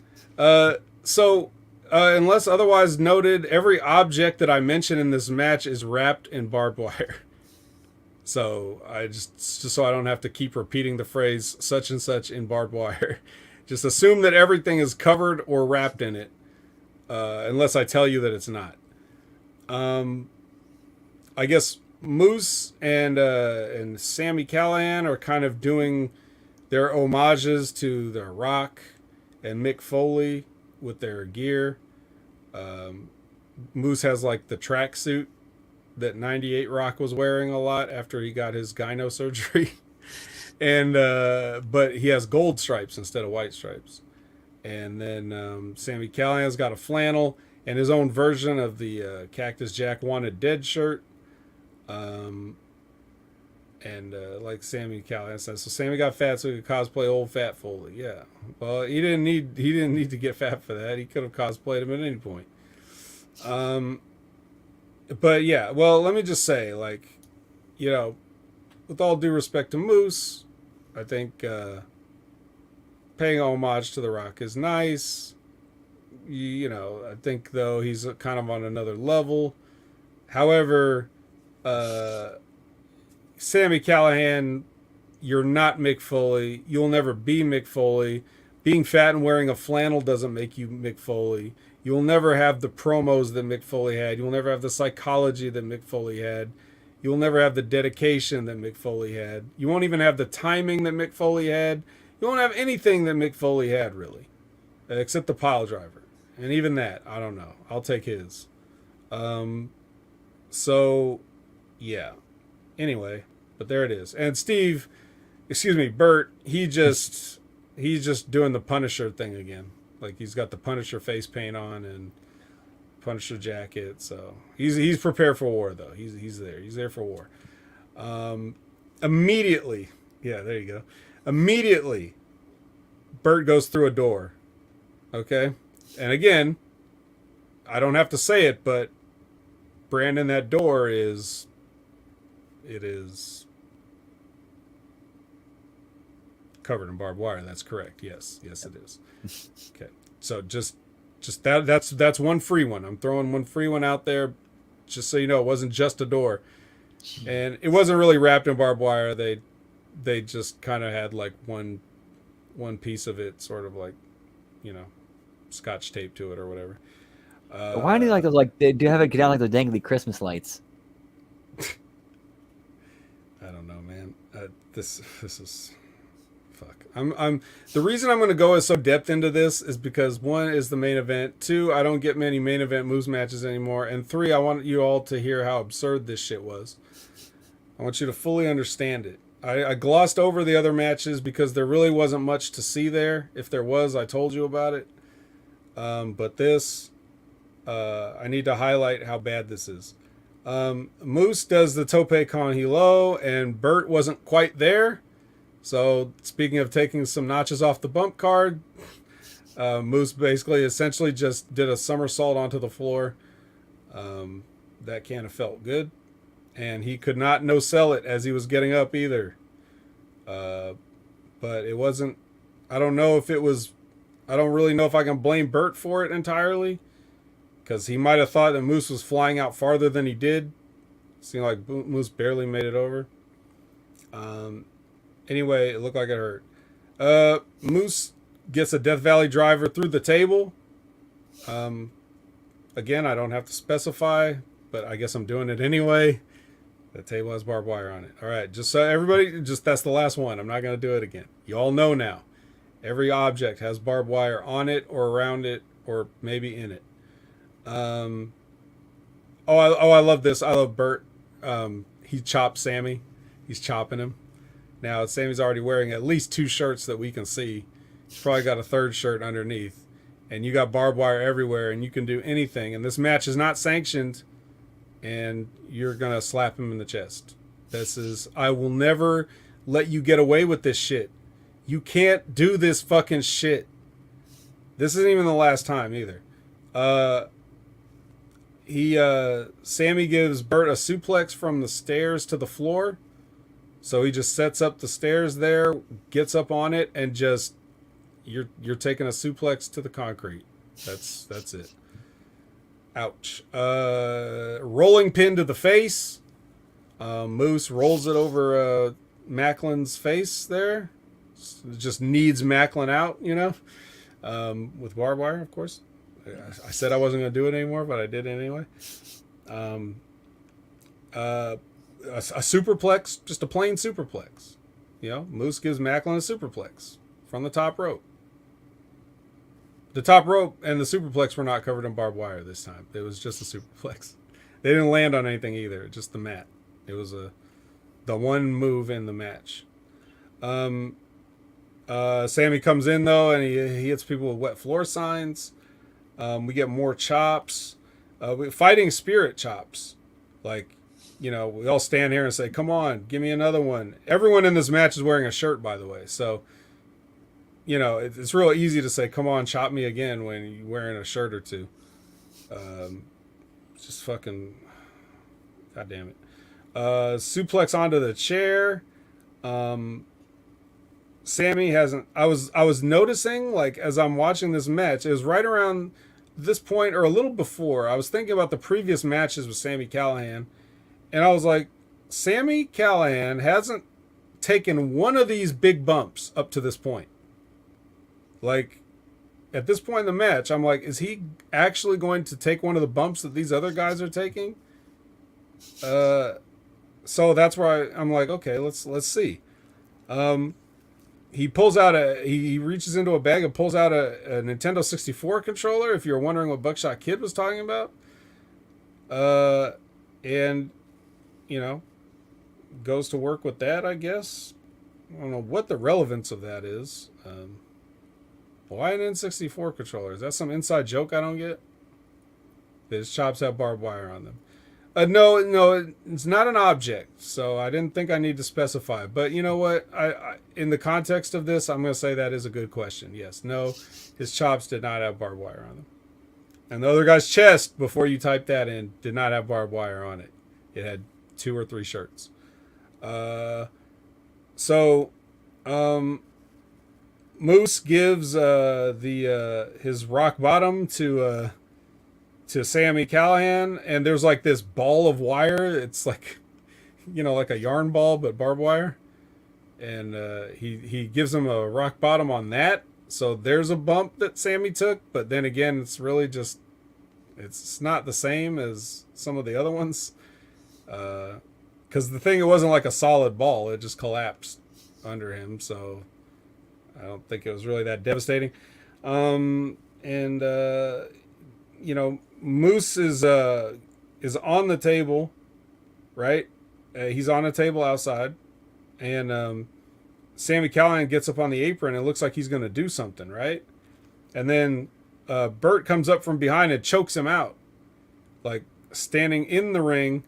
Unless otherwise noted, every object that I mention in this match is wrapped in barbed wire. So I just so I don't have to keep repeating the phrase such and such in barbed wire. Just assume that everything is covered or wrapped in it, unless I tell you that it's not. I guess Moose and Sami Callihan are kind of doing their homages to The Rock and Mick Foley with their gear. Moose has like the tracksuit that 98 Rock was wearing a lot after he got his gyno surgery. And but he has gold stripes instead of white stripes. And then Sami Callihan's got a flannel and his own version of the Cactus Jack Wanted Dead shirt. Like Sami Callihan says, so Sami got fat so he could cosplay old Fat Foley. Yeah. Well, he didn't need to get fat for that. He could have cosplayed him at any point. But yeah, well, let me just say, like, with all due respect to Moose, I think paying homage to The Rock is nice. I think, though, he's kind of on another level. However, Sami Callihan, you're not Mick Foley. You'll never be Mick Foley. Being fat and wearing a flannel doesn't make you Mick Foley. You'll never have the promos that Mick Foley had. You'll never have the psychology that Mick Foley had. You'll never have the dedication that Mick Foley had. You won't even have the timing that Mick Foley had. You won't have anything that Mick Foley had, really, except the pile driver. And even that, I don't know. I'll take his. So, yeah. Anyway, but there it is. And Bert, he's just doing the Punisher thing again. Like, he's got the Punisher face paint on and Punisher jacket. So he's prepared for war, though. He's there. He's there for war. Immediately, yeah, there you go. Immediately, Bert goes through a door. Okay? And again, I don't have to say it, but Brandon, that door is it is covered in barbed wire. That's correct. Yes, it is. Okay, so just that's one free one. I'm throwing one free one out there, just so you know, it wasn't just a door, and it wasn't really wrapped in barbed wire. They just kind of had like one piece of it, sort of like, you know, scotch tape to it or whatever. Why do you like those? Like they do have it down like the dangly Christmas lights. I don't know, man. This is fuck. I'm the reason I'm going to go so depth into this is because one is the main event. Two, I don't get many main event moves matches anymore. And three, I want you all to hear how absurd this shit was. I want you to fully understand it. I glossed over the other matches because there really wasn't much to see there. If there was, I told you about it. But this, I need to highlight how bad this is. Moose does the tope con hilo, and Burt wasn't quite there. So, speaking of taking some notches off the bump card, Moose basically essentially just did a somersault onto the floor. That can't have felt good. And he could not no-sell it as he was getting up either. But it wasn't... I don't know if it was... I don't really know if I can blame Burt for it entirely. Because he might have thought that Moose was flying out farther than he did. Seemed like Moose barely made it over. Anyway, it looked like it hurt. Moose gets a Death Valley driver through the table. Again, I don't have to specify, but I guess I'm doing it anyway. The table has barbed wire on it. All right, just so everybody, that's the last one. I'm not going to do it again. You all know now. Every object has barbed wire on it or around it or maybe in it. I love this. I love Burt. He chopped Sammy. He's chopping him. Now, Sammy's already wearing at least 2 shirts that we can see. He's probably got a 3rd shirt underneath. And you got barbed wire everywhere, and you can do anything. And this match is not sanctioned, and you're going to slap him in the chest. I will never let you get away with this shit. You can't do this fucking shit. This isn't even the last time either. Sammy gives Burt a suplex from the stairs to the floor. So he just sets up the stairs there, gets up on it, and just you're taking a suplex to the concrete. That's it. Ouch. Rolling pin to the face. Moose rolls it over Macklin's face there. It just needs Macklin out, you know, with barbed wire, of course. I said I wasn't going to do it anymore, but I did it anyway. A superplex, just a plain superplex. You know, Moose gives Macklin a superplex from the top rope. The top rope and the superplex were not covered in barbed wire this time. It was just a superplex. They didn't land on anything either, just the mat. It was the one move in the match. Sammy comes in though, and he hits people with wet floor signs. We get more chops. Fighting spirit chops. Like, you know, we all stand here and say, come on, give me another one. Everyone in this match is wearing a shirt, by the way. So, you know, it's real easy to say, come on, chop me again when you're wearing a shirt or two. Just fucking, God damn it. Suplex onto the chair. Sammy hasn't, I was noticing, like, as I'm watching this match, it was right around this point or a little before, I was thinking about the previous matches with Sami Callihan. And I was like, Sami Callihan hasn't taken one of these big bumps up to this point. Like, at this point in the match, I'm like, is he actually going to take one of the bumps that these other guys are taking? So that's where I'm like, okay, let's see. He pulls out he reaches into a bag and pulls out a Nintendo 64 controller, if you're wondering what Buckshot Kid was talking about. And, you know, goes to work with that, I guess. I don't know what the relevance of that is. Why an N64 controller? Is that some inside joke I don't get? His chops have barbed wire on them. No, it's not an object, so I didn't think I need to specify. But you know what? I in the context of this, I'm going to say that is a good question. Yes, no, his chops did not have barbed wire on them. And the other guy's chest, before you type that in, did not have barbed wire on it. It had 2 or 3 shirts. Uh, so, um, Moose gives the his rock bottom to Sammy Callahan, and there's like this ball of wire. It's like, like a yarn ball but barbed wire, and he gives him a rock bottom on that. So there's a bump that Sammy took, but then again, it's really just it's not the same as some of the other ones. Because the thing, it wasn't like a solid ball; it just collapsed under him. So I don't think it was really that devastating. And Moose is on the table, right? He's on a table outside, and Sammy Callahan gets up on the apron and it looks like he's going to do something, right? And then Burt comes up from behind and chokes him out, like standing in the ring,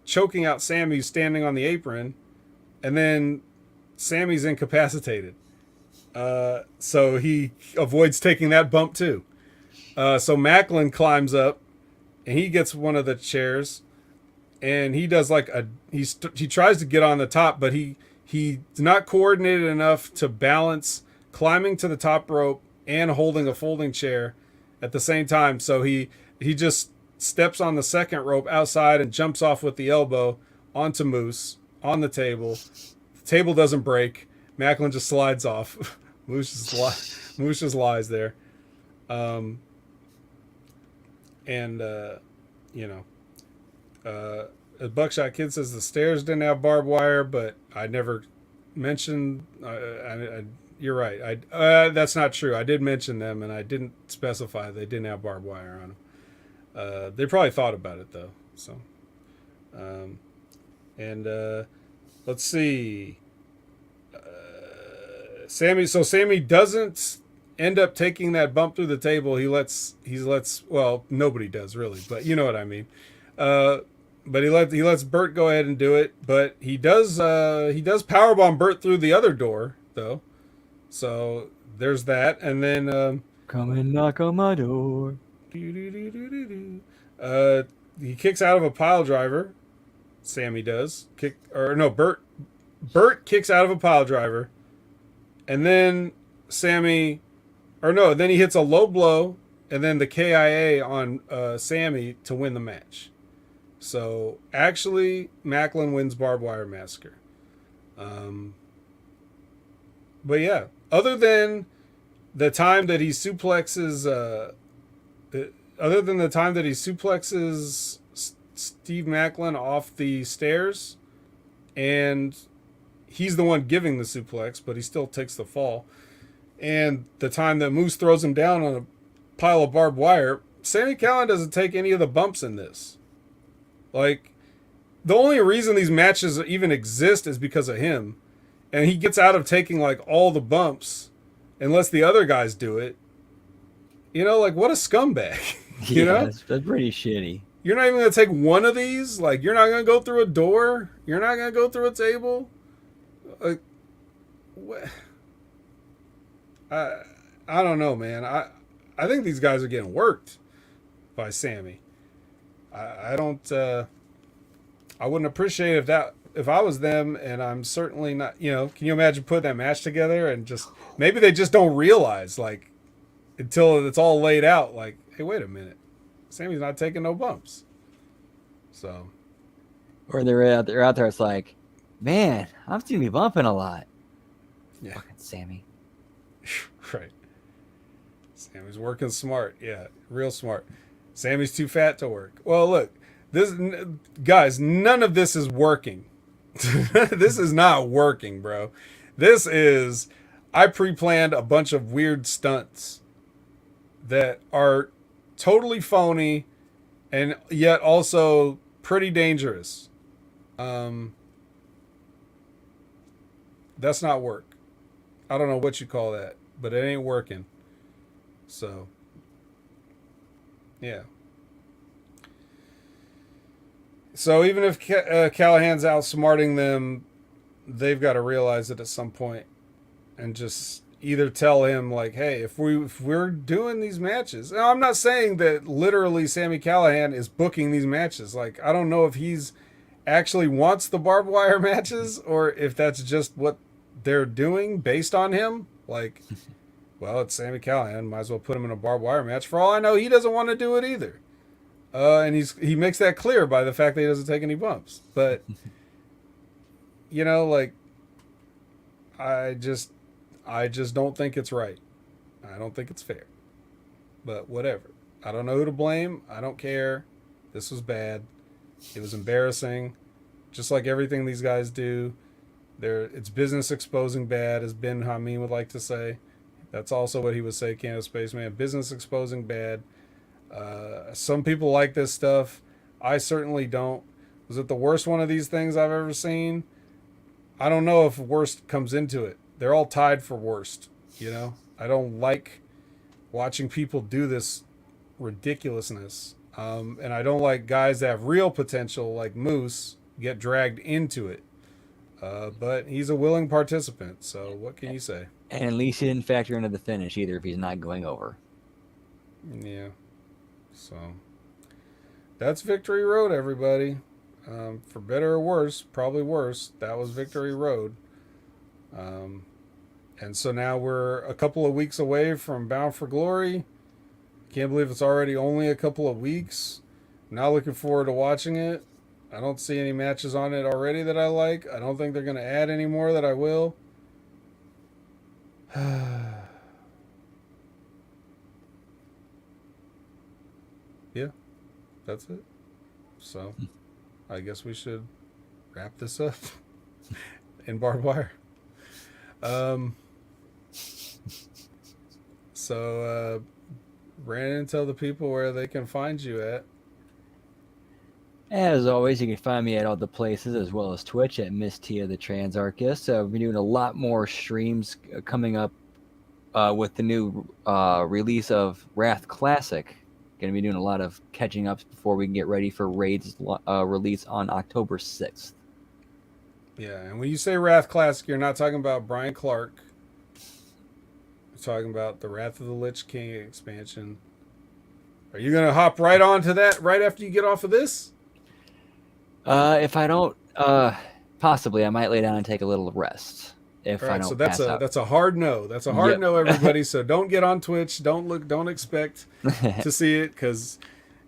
choking out Sammy standing on the apron, and then Sammy's incapacitated. So he avoids taking that bump too. So Macklin climbs up and he gets one of the chairs, and he does like he tries to get on the top, but he's not coordinated enough to balance climbing to the top rope and holding a folding chair at the same time. So he just steps on the second rope outside and jumps off with the elbow onto Moose on the table. The table doesn't break. Macklin just slides off. Moose just lies there. Buckshot Kid says the stairs didn't have barbed wire, but I never mentioned. You're right. That's not true. I did mention them, and I didn't specify they didn't have barbed wire on them. They probably thought about it though. So, let's see. Sammy doesn't end up taking that bump through the table. He lets well, nobody does really, but you know what I mean. But he lets Burt go ahead and do it, but he does powerbomb Burt through the other door though. So there's that, and then come and knock on my door. He kicks out of a pile driver. Sammy does Burt kicks out of a pile driver, and then then he hits a low blow, and then the KIA on Sammy to win the match. So actually, Macklin wins Barbed Wire Massacre. But yeah, other than the time that he suplexes, Steve Macklin off the stairs, and he's the one giving the suplex, but he still takes the fall. And the time that Moose throws him down on a pile of barbed wire, Sammy Callahan doesn't take any of the bumps in this. Like, the only reason these matches even exist is because of him. And he gets out of taking, like, all the bumps unless the other guys do it. Like, what a scumbag. You know? That's pretty shitty. You're not even going to take one of these? Like, you're not going to go through a door? You're not going to go through a table? Like, what? I don't know, man. I think these guys are getting worked by Sammy. I don't. I wouldn't appreciate if I was them, and I'm certainly not. Can you imagine putting that match together and just maybe they just don't realize, like, until it's all laid out, like, hey, wait a minute, Sammy's not taking no bumps. So, or they're out there. It's like, man, I'm seeing me bumping a lot. Yeah, fucking Sammy. Right. Sammy's working smart. Yeah, real smart. Sammy's too fat to work. Well, look, guys, none of this is working. This is not working, bro. I pre-planned a bunch of weird stunts that are totally phony and yet also pretty dangerous. That's not work. I don't know what you call that, but it ain't working. So, yeah. So even if Callahan's outsmarting them, they've got to realize it at some point and just either tell him, like, hey, if we're doing these matches. Now, I'm not saying that literally Sammy Callahan is booking these matches. Like, I don't know if he's actually wants the barbed wire matches, or if that's just what they're doing based on him. Like, well, it's Sami Callihan. Might as well put him in a barbed wire match. For all I know, he doesn't want to do it either. And he makes that clear by the fact that he doesn't take any bumps. But like, I just don't think it's right. I don't think it's fair. But whatever. I don't know who to blame. I don't care. This was bad. It was embarrassing. Just like everything these guys do. It's business exposing bad, as Ben Hameen would like to say. That's also what he would say, Canada Spaceman. Business exposing bad. Some people like this stuff. I certainly don't. Was it the worst one of these things I've ever seen? I don't know if worst comes into it. They're all tied for worst. I don't like watching people do this ridiculousness. And I don't like guys that have real potential, like Moose, get dragged into it. But he's a willing participant, so what can you say? And at least he didn't factor into the finish either if he's not going over. Yeah. So that's Victory Road, everybody. For better or worse, probably worse, that was Victory Road. And so now we're a couple of weeks away from Bound for Glory. Can't believe it's already only a couple of weeks. Not looking forward to watching it. I don't see any matches on it already that I like. I don't think they're going to add any more that I will. Yeah, that's it. So, I guess we should wrap this up in barbed wire. So, Brandon, tell the people where they can find you at. As always, you can find me at all the places as well as Twitch at Miss Tia the Transarchist. We're doing a lot more streams coming up with the new release of Wrath Classic. Going to be doing a lot of catching up before we can get ready for Raid's release on October 6th. Yeah, and when you say Wrath Classic, you're not talking about Brian Clark. You're talking about the Wrath of the Lich King expansion. Are you going to hop right on to that right after you get off of this? If I don't, possibly I might lay down and take a little rest. If All right, I don't so pass out. that's a hard no. That's a hard no, everybody. So don't get on Twitch. Don't expect to see it because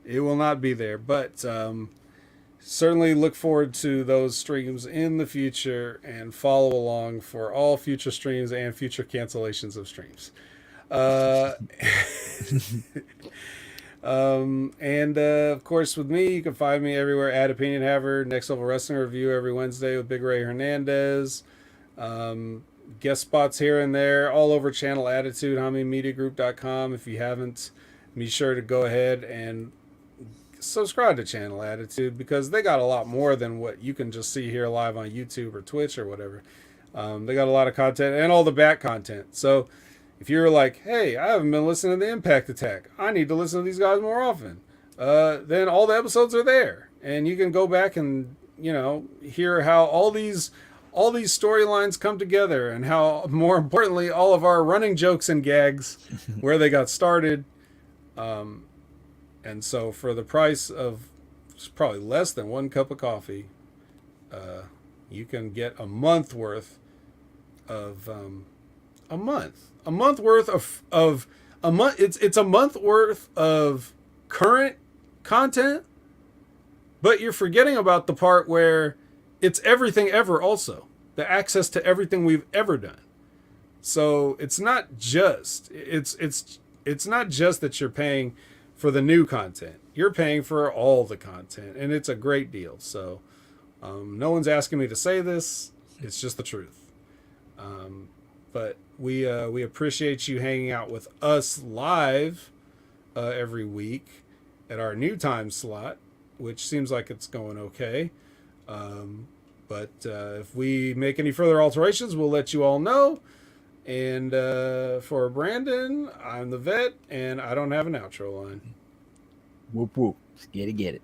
it will not be there. But certainly look forward to those streams in the future and follow along for all future streams and future cancellations of streams. And of course with me, you can find me everywhere at Opinion Haver. Next Level Wrestling Review every Wednesday with Big Ray Hernandez. Guest spots here and there all over Channel Attitude, HamiMediaGroup.com. If you haven't, be sure to go ahead and subscribe to Channel Attitude because they got a lot more than what you can just see here live on YouTube or Twitch or whatever. They got a lot of content and all the back content. So if you're like, hey, I haven't been listening to the Impact Attack, I need to listen to these guys more often, then all the episodes are there. And you can go back and, hear how all these storylines come together and how, more importantly, all of our running jokes and gags, where they got started. And so for the price of probably less than one cup of coffee, you can get a month worth of a month worth of a month. It's a month worth of current content, but you're forgetting about the part where it's everything ever also, the access to everything we've ever done. So it's not just that you're paying for the new content. You're paying for all the content, and it's a great deal. So no one's asking me to say this. It's just the truth. But we appreciate you hanging out with us live every week at our new time slot, which seems like it's going okay. But if we make any further alterations, we'll let you all know. And for Brandon, I'm the vet, and I don't have an outro line. Whoop whoop. Just get it.